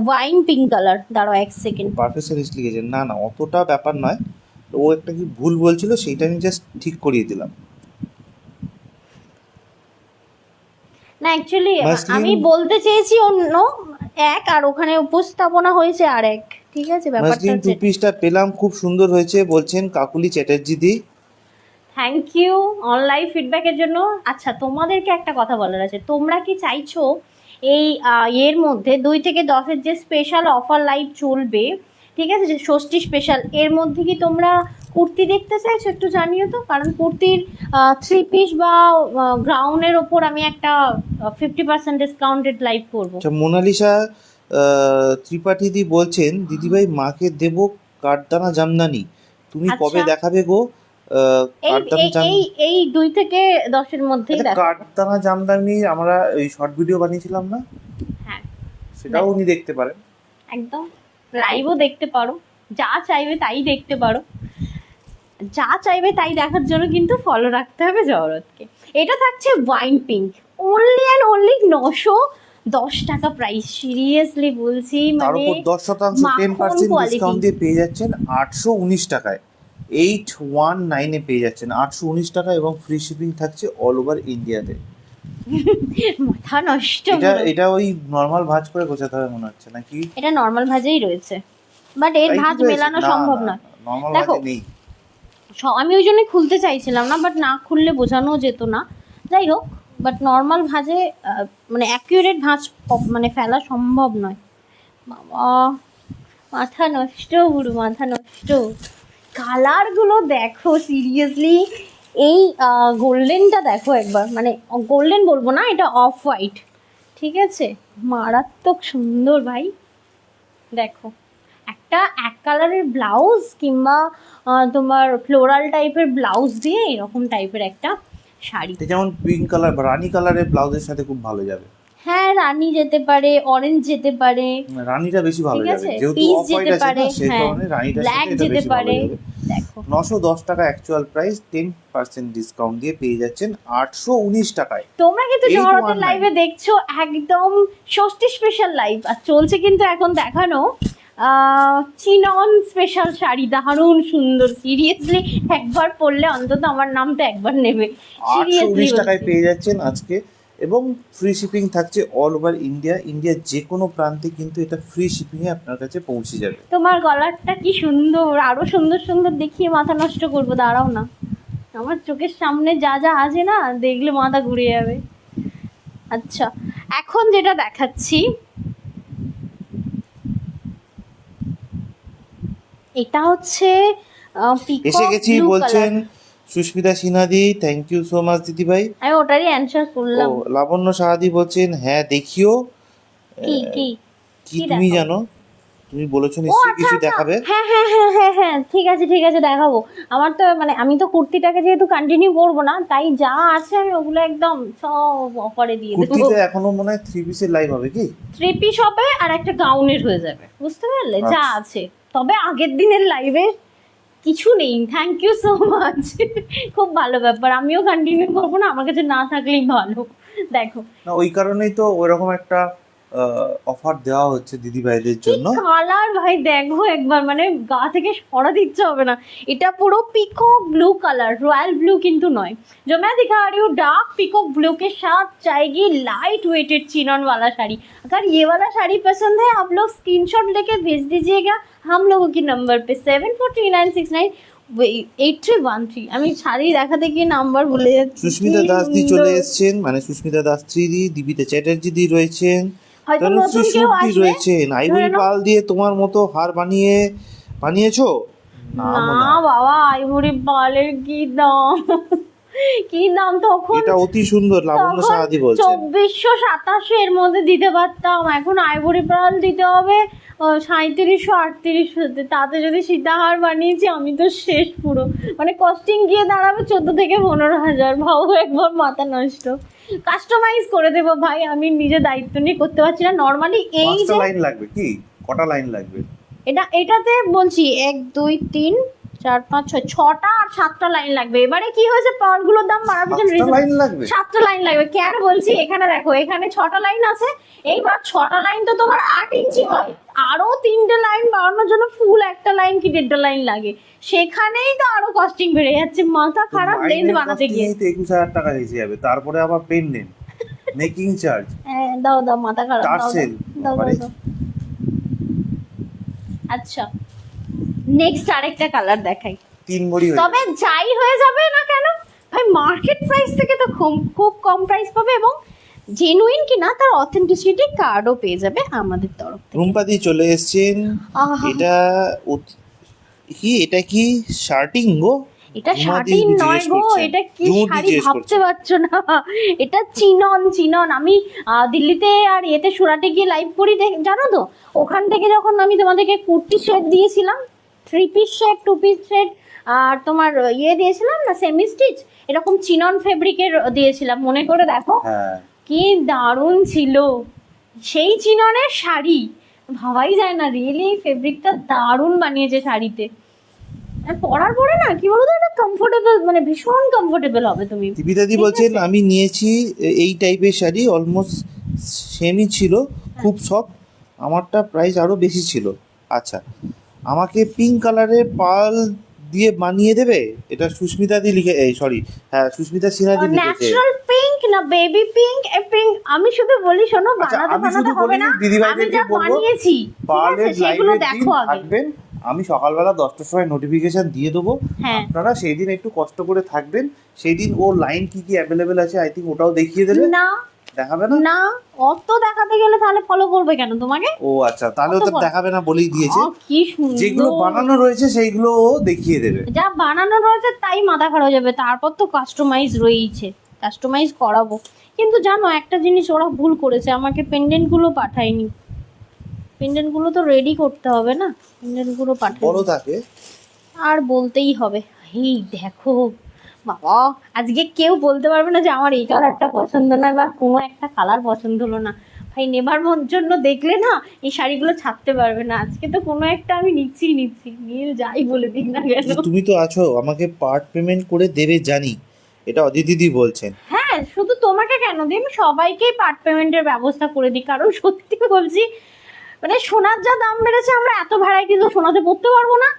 ওয়াইন পিঙ্ক কালার। দাঁড়াও এক সেকেন্ড। পারফেকশনিস্ট লিখেছেন, না না অতটা ব্যাপার নয়। তো ও একটা কি ভুল বলছিল, সেইটা আমি জাস্ট ঠিক করিয়ে দিলাম। না অ্যাকচুয়ালি মাসলিন- আমি বলতে চেয়েছি অন্য এক, আর ওখানে উপস্থাপনা হয়েছে আর এক, ঠিক আছে? ব্যাপারটা মাসলিন টু হচ্ছে, পিসটা পেলাম, খুব সুন্দর হয়েছে বলছেন কাকুলি চ্যাটার্জি দি। থ্যাংক ইউ অনলাইন ফিডব্যাকের জন্য। আচ্ছা, তোমাদেরকে একটা কথা বলার আছে। তোমরা কি চাইছো এই এর মধ্যে 2 থেকে 10-এর যে স্পেশাল অফার লাইভ চলবে, ঠিক আছে, যে ষষ্ঠী স্পেশাল, এর মধ্যে কি তোমরা কুর্তি দেখতে চাইছো? একটু জানিও তো, কারণ কুর্তির 3 পিস বা গ্রাউন্ডের ওপর আমি একটা 50% ডিসকাউন্টেড লাইভ করবো। আচ্ছা, মোনালিসা ত্রিপাঠী দি বলছেন দিদিভাই মাকে দেব কাঠদানা জামদানি, তুমি কবে আচ্ছা। দেখাবে গো? এই কাঠদানা এই এই এই 2 থেকে 10-এর মধ্যেই আচ্ছা, দেখো। কাঠদানা জামদানি আমরা ওই শর্ট ভিডিও বানিয়েছিলাম না, হ্যাঁ, সেটাও উনি দেখতে পারেন। একদম লাইভও দেখতে পারো, যা চাইবে তাই দেখতে পারো। যা চাইবে তাই দেখার জন্য কিন্তু ফলো রাখতে হবে জহরতকে। এটা থাকছে wine pink, only and only 910 টাকা প্রাইস। সিরিয়াসলি বলছি, তার মানে উপর 10% মাখন 10% quality। ডিসকাউন্ট দিয়ে পেয়ে যাচ্ছেন 819 টাকায়, 819 পেয়ে যাচ্ছেন 819 টাকা এবং ফ্রি শিপিং থাকছে অল ওভার ইন্ডিয়াতে। মাথা নষ্ট এটা পুরো। এটা ওই নর্মাল ভাঁজ করে গোছাতে হবে মনে হচ্ছে নাকি? এটা নর্মাল ভাজেই রয়েছে, বাট এর তাই কি ভাঁজ রয়েছে? মেলানো না, সম্ভব না, নয়। নর্মাল দেখো, ভাঁজে নেই। আমি ওই জন্য খুলতে চাইছিলাম না, বাট না খুললে বোঝানো যেত না। যাই হোক, বাট নর্মাল ভাঁজে মানে অ্যাকিউরেট ভাঁজ মানে ফেলা সম্ভব নয়। বাবা মাথা নষ্ট, পুরো মাথা নষ্ট। কালারগুলো দেখো সিরিয়াসলি, এই গোল্ডেনটা দেখো একবার, মানে গোল্ডেন বলবো না, এটা অফ হোয়াইট, ঠিক আছে? মারাত্মক সুন্দর ভাই। দেখো, একটা এক কালারের ব্লাউজ কিংবা তোমার ফ্লোরাল টাইপের ব্লাউজ দিয়ে এরকম টাইপের একটা শাড়ি। এটা যেমন পিঙ্ক কালার বা রানী কালারের ব্লাউজের সাথে খুব ভালো যাবে। হ্যাঁ, রানী যেতে পারে, অরেঞ্জ যেতে পারে, রানীটা বেশি ভালো ঠিক যাবে, আছে, যেহেতু পিচ অফ হোয়াইট যেতে আছে পারে, না, সেই হ্যাঁ, কারণে রানীটার ব্ল্যাক সাথে এটা যেতে বেশি ভালো পারে। যাবে। দেখো, 910 টাকা অ্যাকচুয়াল প্রাইস, 10% ডিসকাউন্ট দিয়ে পেয়ে যাচ্ছেন 819 টাকায়। তোমরা কিন্তু 819 জহরতের লাইভে দেখছো একদম ষষ্ঠী স্পেশাল লাইভ, আর চলছে কিন্তু এখন দেখানো চিনন স্পেশাল শাড়ি, দারুণ সুন্দর। সিরিয়াসলি একবার পরলে অন্তত আমার নামটা একবার নেবে, সিরিয়াসলি 819 টাকায় পেয়ে যাচ্ছেন আজকে এবং ফ্রি শিপিং থাকছে অল ওভার ইন্ডিয়া। ইন্ডিয়ার যে কোনো প্রান্তে কিন্তু এটা ফ্রি শিপিংয়ে আপনার কাছে পৌঁছে যাবে। তোমার গলারটা কি সুন্দর, আরো সুন্দর সুন্দর দেখিয়ে মাথা নষ্ট করবো, দাঁড়াও না। আমার চোখের সামনে যা যা আছে না, দেখলে মাথা ঘুরে যাবে। আচ্ছা, এখন যেটা দেখাচ্ছি, এটা হচ্ছে এসে গেছি বলছেন সুস্মিতা সিনহাদি, থ্যাংক ইউ সো মাচ দিদি ভাই। আমি ওটারই অ্যানসার করলাম। ও লাবণ্য সাহাদি বলছেন হ্যাঁ দেখিও। কি কি কি কি তুমি দেখাবো? জানো, তুমি বলেছো ও নিশ্চয়ই আচ্ছা কিছু আচ্ছা, দেখাবে। হ্যাঁ হ্যাঁ হ্যাঁ হ্যাঁ হ্যাঁ, ঠিক আছে ঠিক আছে, দেখাবো। আমার তো মানে আমি তো কুর্তিটাকে যেহেতু কন্টিনিউ করবো না, তাই যা আছে আমি ওগুলো একদম সব অফারে দিয়ে দেবো। কুর্তিতে এখনো মনে হয় 3 পিসের লাইভ হবে কি? 3 পিস হবে আর একটা গাউনের হয়ে যাবে, বুঝতে পারলে? যা আচ্ছা। আছে, তবে আগের দিনের লাইভে কিছু নেই। থ্যাংক ইউ সো মাচ, খুব ভালো ব্যাপার। আমিও কন্টিনিউ করবো না, আমার কাছে না থাকলেই ভালো। দেখো না ওই কারণেই তো ওইরকম একটা অফার দেওয়া হচ্ছে দিদি ভাইদের জন্য। কালার ভাই দেখো একবার, মানে গা থেকে সরাতে ইচ্ছে হবে না। এটা পুরো peacock blue colour, royal blue किंतु नॉय। जो मैं दिखा रही हूँ डार्क पिकॉक ब्लू के साथ जाएगी लाइट वेटेड चिनॉन वाला साड़ी। अगर ये वाला साड़ी पसंद है आप लोग स्क्रीनशॉट लेके भेज दीजिएगा हम लोगों के नंबर पे 7439698313। আমি শাড়ি দেখাতে গিয়ে নাম্বার ভুলে যাচ্ছি। সুস্মিতা দাস দি চলে এসেছেন, মানে সুস্মিতা দাস 3D, দীপিতা চ্যাটার্জি দি রয়েছেন, হয়তো তনুশ্রী নতুন কেউ সুদ দি আসবে। রয়েছেন। আইভরি পাল দিয়ে তোমার মতো হার বানিয়েছো? না না মনে হয়। বাবা, আইভরি পালের কি দাম, কি দাম তখন। এটা অতি সুন্দর, লাবণ্য তখন সাহাদি বলছেন। 2400-2700 এর মধ্যে দিতে পারতাম, এখন আইভরি পাল দিতে হবে 3700-3800। তাতে যদি সীতাহার বানিয়েছি আমি তো শেষ পুরো, মানে কস্টিং গিয়ে দাঁড়াবে 14,000-15,000। ভাবো একবার, মাথা নষ্ট। কাস্টমাইজ করে দেবো ভাই, আমি নিজে দায়িত্ব নিয়ে করতে পারছি না। নর্মালি এই পাঁচটা যে লাইন লাগবে কি? কটা লাইন লাগবে? এটাতে বলছি 1 2 3 4 5 6 6টা আর 7টা লাইন লাগবে। এবারে কি হয়েছে, পাওয়ারগুলোর দাম বাড়ার পিছনে সাতটা লাইন লাগবে? 7টা লাইন লাগবে। কেন বলছি, এখানে দেখো, এখানে 6টা লাইন আছে, এইবার 6টা লাইন তো তোমার 8 ইঞ্চি হয়, আরো 3টে লাইন বাড়ানোর জন্য ফুল একটা লাইন কি 1.5টা লাইন লাগে, সেখানেই তো আরো কস্টিং বেড়ে যাচ্ছে। মাথা খারাপ লেন্থ বানাতে গিয়ে। 21,000 টাকা এসে যাবে, তারপরে আবার পেন্ডেন্ট, মেকিং চার্জ, হ্যাঁ দাও দাও, মাথা খারাপ, দাও টার্সেল। দাও দাও দাও। আচ্ছা নেক্সট আরেকটা কালার দেখাই। 3 ভরি হয়ে তবে যাই হয়ে যাবে না কেন ভাই, মার্কেট প্রাইস থেকে তো খুব কম প্রাইস পাবে, এবং জেনুইন কিনা তার অথেন্টিসিটি কার্ডও পেয়ে যাবে আমাদের তরফ থেকে। রুম্পাদি চলে এসেছেন। আহা। এটা কি শার্টিং গো? এটা রুমাদি শাড়ি নয় জিজ্ঞেস গো, করছেন। এটা কি রুমুদি শাড়ি জিজ্ঞেস ভাবতে করছেন। পারছো না, এটা চিনন। আমি দিল্লিতে আর এতে সুরাটে গিয়ে লাইভ করি, জানো তো, ওখান থেকে যখন আমি তোমাদেরকে কুর্তি সেট দিয়েছিলাম, 3 পিস সেট, 2 পিস সেট, আর তোমার দিয়েছিলাম না সেমি স্টিচ, এরকম চিনন ফেব্রিকের দিয়েছিলাম, মনে করে দেখো হ্যাঁ, কি দারুণ ছিল সেই চিননের শাড়ি। ভাবাই যায় না, রিয়েলি ফেব্রিকটা দারুণ বানিয়েছে শাড়িতে। আর পরার পরে না কি বলতো, এটা কমফোর্টেবল, মানে ভীষণ কমফোর্টেবল হবে তুমি। দীপিতাদি বলছেন আমি নিয়েছি এই টাইপের শাড়ি, অলমোস্ট সেমই ছিল, খুব সফট, আমারটা প্রাইস আরো বেশি ছিল। আচ্ছা, আমাকে পিঙ্ক কালারের পার্ল দিয়ে বানিয়ে দেবে? এটা সুস্মিতা দি লিখে, সরি, হ্যাঁ সুস্মিতা সিনহা দি লিখেছে। ন্যাচারাল পিঙ্ক না বেবি পিঙ্ক, পিঙ্ক আমি শুধু বলি, শোনো আচ্ছা, বানাতে আমি শুধু হবে না, বলি, দিদিভাইদেরকে আমি যা বলবো, বানিয়েছি ঠিক পার্লের আছে সেগুলো লাইভের দিন দেখো আগে। থাকবেন, আমি সকালবেলা 10টার সময় নোটিফিকেশন দিয়ে দেবো, হ্যাঁ আপনারা সেই দিন একটু কষ্ট করে থাকবেন। সেই দিন ও লাইন কি কি অ্যাভেলেবেল আছে আই থিঙ্ক ওটাও দেখিয়ে দেবে। না দেখাবে না? না, অত দেখাতে গেলে তাহলে ফলো করবে কেন তোমাকে? ও আচ্ছা, তাহলে ও তো অত দেখাবে না বলেই দিয়েছে। কি সুন্দর যেগুলো বানানো রয়েছে সেইগুলো ও দেখিয়ে দেবে। যা বানানো রয়েছে তাই মাথা খারাপ হয়ে যাবে, তারপর তো কাস্টমাইজ রয়েইছে, কাস্টমাইজ করাবো। কিন্তু জানো একটা জিনিস ওরা ভুল করেছে, আমাকে পেন্ডেন্টগুলো পাঠায়নি। পেন্ডেন্টগুলো তো রেডি করতে হবে না, পেন্ডেন্টগুলো বলো পাঠায়নি, তাকে। আর বলতেই হবে। এই দেখো বাবা, আজকে কেউ বলতে পারবে না যে আমার এই কালারটা পছন্দ না বা কোনো একটা কালার পছন্দ হলো না। ভাই নেবার জন্য দেখলে না এই শাড়িগুলো ছাড়তে পারবে না। আজকে তো কোনো একটা আমি নিচ্ছি নীল যাই বলে দিক না কেন। তুমি তো আছো, আমাকে পার্ট পেমেন্ট করে দেবে জানি, এটা অদিতি দিদি বলছেন। হ্যাঁ শুধু তোমাকে কেন দিই, আমি সবাইকেই পার্ট পেমেন্টের ব্যবস্থা করে দিই, কারণ সত্যি বলছি মানে সোনার যা দাম বেড়েছে, আমরা এত ভ্যারাইটি তো সোনাতে পড়তে পারবো না।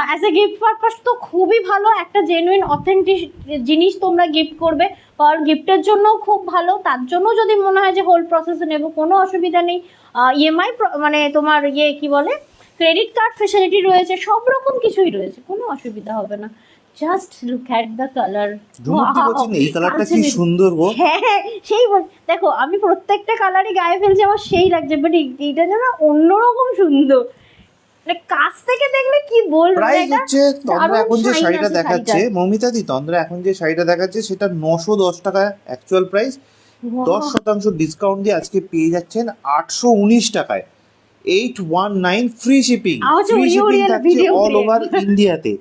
অ্যাজ এ গিফট পারপাস তো খুবই ভালো, একটা জেনুইন অথেন্টিক জিনিস তোমরা গিফট করবে, আর গিফটের জন্য খুব ভালো। তার জন্য যদি মনে হয় যে হোল প্রসেসে নেবো, কোনো অসুবিধা নেই। ইএমআই মানে তোমার কি বলে, ক্রেডিট কার্ড ফেসিলিটি রয়েছে, সব রকম কিছুই রয়েছে, কোনো অসুবিধা হবে না। Just look at the colour. রুমুদি বলছেন এই কালারটা কি সুন্দর গো। হ্যাঁ সেই দেখো, আমি প্রত্যেকটা কালারই গায়ে ফেলছি, আমার সেই লাগছে, বাট এইটা যেন অন্যরকম সুন্দর, মানে কাছ থেকে দেখলে কি বলবো। প্রাইস এটা হচ্ছে তন্দ্রা এখন যে দারুণ শাড়িটা shine আছে দেখাচ্ছে, শাড়িটার। মৌমিতা দি, তন্দ্রা এখন যে শাড়িটা দেখাচ্ছে সেটা 910 টাকা অ্যাকচুয়াল প্রাইস, 10% ডিসকাউন্ট দিয়ে আজকে পেয়ে যাচ্ছেন 819 টাকায়, 819 ফ্রি শিপিং। আওয়াজ ফ্রি উড়িয়ে শিপিং উড়িয়ে থাকছে video অল play। ওভার ইন্ডিয়াতে,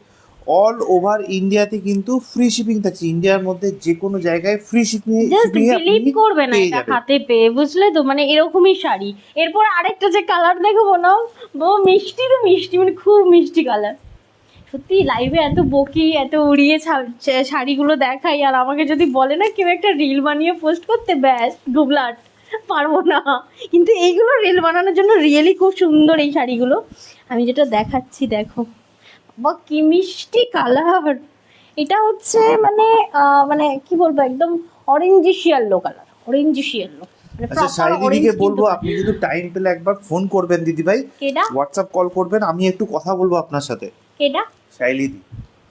অল ওভার ইন্ডিয়াতে কিন্তু ফ্রি শিপিং থাকছে, ইন্ডিয়ার মধ্যে যে কোনো জায়গায় ফ্রি শিপিং জাস্ট বিলিভ করবে না পেয়ে এটা যাবেন। হাতে পেয়ে, বুঝলে তো, মানে এরকমই শাড়ি। এরপর আরেকটা যে কালার দেখবো না, মিষ্টি তো মিষ্টি, মানে খুব মিষ্টি কালার, সত্যি লাইভে এত বকি, এত উড়িয়ে শাড়িগুলো দেখাই, আর আমাকে যদি বলে না কেউ একটা রিল বানিয়ে পোস্ট করতে, ব্যাস ডুবলাট, পারবো না। কিন্তু এইগুলো রিল বানানোর জন্য রিয়েলি খুব সুন্দর এই শাড়িগুলো। আমি যেটা দেখাচ্ছি দেখো, বাবা কি মিষ্টি কালার। এটা হচ্ছে মানে মানে কি বলবো, একদম orangish yellow colour, orangish yellow. আচ্ছা শাইলি দিদিকে বলবো আপনি কিন্তু টাইম পেলে একবার ফোন করবেন দিদি ভাই, কেডা হোয়াটসঅ্যাপ কল করবেন, আমি একটু কথা বলবো আপনার সাথে। কেডা? শাইলি দি।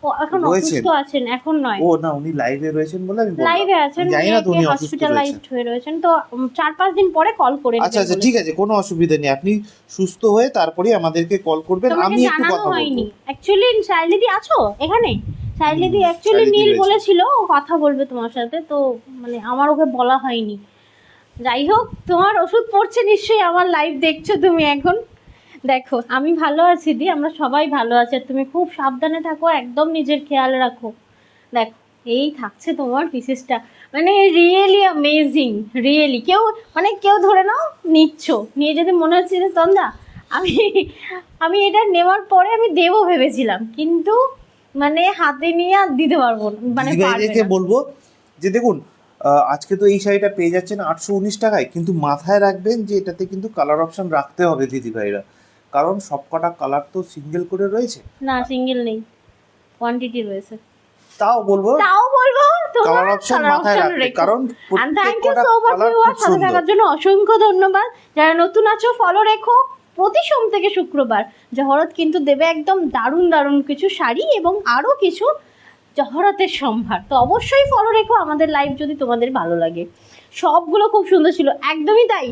ও এখন অসুস্থ আছেন, এখন নয়। ও না, উনি লাইভে রয়েছেন বলে আমি বললাম। লাইভে আছেন, জানি না তো উনি অসুস্থ হসপিটালাইজড হয়ে রয়েছেন, তো 4-5 দিন পরে কল করে নেবেন। আচ্ছা আচ্ছা ঠিক আছে, কোনো অসুবিধা নেই, আপনি সুস্থ হয়ে তারপরে আমাদেরকে কল করবেন, আমি একটু কথা বলবো। অ্যাকচুয়ালি শাইলিদি আছো এখানে? শাইলিদি অ্যাকচুয়ালি নীল বলেছিল ও কথা বলবে তোমার সাথে, তো মানে আমার ওকে বলা হয়নি। যাই হোক, তোমার ওষুধ পড়ছে নিশ্চয়ই, আমার লাইভ দেখছো তুমি এখন। দেখো আমি ভালো আছি দি, আমরা সবাই ভালো আছি, আর তুমি খুব সাবধানে থাকো, একদম নিজের খেয়াল রাখো। দেখো এই থাকছে তোমার পিসেসটা, মানে রিয়েলি অ্যামেজিং, রিয়েলি। কেউ ধরে নাও নিচ্ছ, নিয়ে যদি মনে হচ্ছে যে তন্দা আমি এটা নেওয়ার পরে আমি দেবো ভেবেছিলাম, কিন্তু মানে হাতে নিয়ে আর দিতে পারবো না, মানে দিদিভাইদেরকে বলবো যে দেখুন আজকে তো এই শাড়িটা পেয়ে যাচ্ছেন 819 টাকায়, কিন্তু মাথায় রাখবেন যে এটাতে কিন্তু কালার অপশন রাখতে হবে দিদিভাইরা, কারণ সবকটা কালার তো সিঙ্গেল করে রয়েছে না, সিঙ্গেল নেই, কোয়ান্টিটি রয়েছে। তাও বলবো কালার অপশন মাথায় রাখতে, কারণ thank you so much viewer, সাথে থাকার জন্য অসংখ্য ধন্যবাদ। যারা নতুন আছো ফলো রেখো, প্রতি সোম থেকে শুক্রবার জহরত কিন্তু দেবে একদম দারুণ দারুণ কিছু শাড়ি এবং আরও কিছু জহরতের সম্ভার। তো অবশ্যই ফলো রেখো আমাদের লাইভ যদি তোমাদের ভালো লাগে। সবগুলো খুব সুন্দর ছিল, একদমই তাই।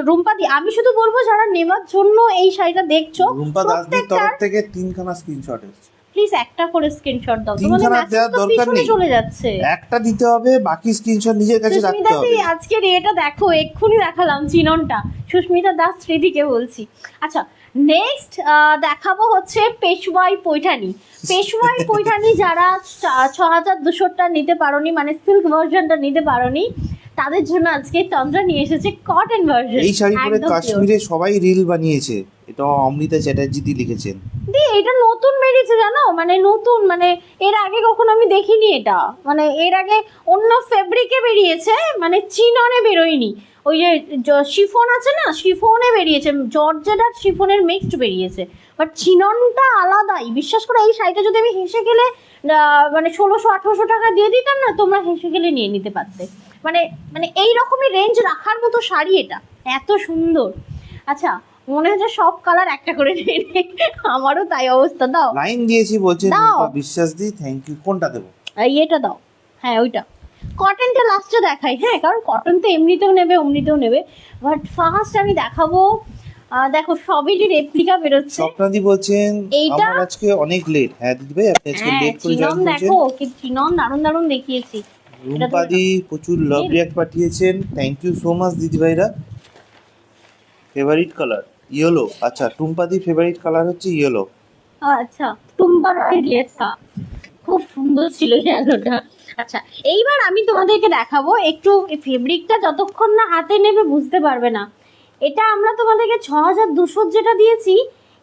রুম্পাদি, আমি শুধু বলবো যারা নেওয়ার জন্য এই শাড়িটা দেখছো, রুম্পা দাসদির তরফ থেকে 3খানা স্ক্রিনশট এসেছে। প্লিজ একটা করে স্ক্রিনশট দাও, তোমাদের মেসেজ তো পিছনে চলে যাচ্ছে। একটা দিতে হবে, বাকি স্ক্রিনশট নিজের কাছে রাখতে হবে। আজকের এটা দেখো, এক্ষুনি দেখালাম চিননটা, সুস্মিতা দাস স্মৃতিকে বলছি। আচ্ছা নেক্সট দেখাবো হচ্ছে পেশওয়াই পৈঠানি। পেশওয়াই পৈঠানি যারা 6200টা নিতে পারোনি, মানে সিল্ক ভার্সনটা নিতে পারোনি, তাদের জন্য আজকে তন্দ্রা নিয়ে এসেছে কটন ভার্সন। এই শাড়ি পরে কাশ্মীরে সবাই রিল বানিয়েছে, এটা অমৃতা চ্যাটার্জি দি লিখেছেন। এটা নতুন বেরিয়েছে জানো, মানে নতুন, মানে এর আগে কখনো আমি দেখিনি এটা, মানে এর আগে অন্য ফেব্রিকে বেরিয়েছে, মানে চিননে বেরোয়নি। ওই যে শিফন আছে না, শিফনে বেরিয়েছে, জর্জেট আর শিফনের মিক্সড বেরিয়েছে, বাট চিননটা আলাদাই। বিশ্বাস করে এই শাড়িটা যদি আমি হেসে গেলে মানে 1600-1800 টাকা দিয়ে দিতাম না, তোমরা হেসে গেলে নিয়ে নিতে পারতে। মানে এই রকমই রেঞ্জ রাখার মতো শাড়ি এটা, এত সুন্দর। আচ্ছা মনে হচ্ছে সব কালার একটা করে নিয়ে নে, আমারও তাই অবস্থা। দাও লাইন দিয়েছি বলছে বিশ্বাস দি, থ্যাংক ইউ। কোনটা দেবো? এটা দাও, হ্যাঁ ওইটা। কটনটা লাস্টে দেখাই, হ্যাঁ, কারণ কটন তো এমনিতেও নেবে অমনিতেও নেবে, বাট ফার্স্ট আমি দেখাবো। দেখো সবই যে রেপ্লিকা বেরোচ্ছে। স্বপ্নাদি বলছেন আমার আজকে অনেক লেট। হ্যাঁ দিদি ভাই আপনি আজকে লেট করে জয়েন করেছেন। দেখো কি চিনন দারুণ দারুণ দেখিয়েছি। রুম্পাদি প্রচুর লাভ রিঅ্যাক্ট পাঠিয়েছেন, থ্যাংক ইউ সো মাচ দিদি ভাইরা। Favourite colour yellow. আচ্ছা টুম্পাদি ফেভারিট কালার হচ্ছে ইয়েলো। আচ্ছা টুম্পার ড্রেসটা খুব সুন্দর ছিল ইয়েলোটা। আচ্ছা এইবার আমি তোমাদেরকে দেখাবো একটু, ফেব্রিকটা যতক্ষণ না হাতে নেবে বুঝতে পারবে না। এটা আমরা তোমাদেরকে 6200 যেটা দিয়েছি,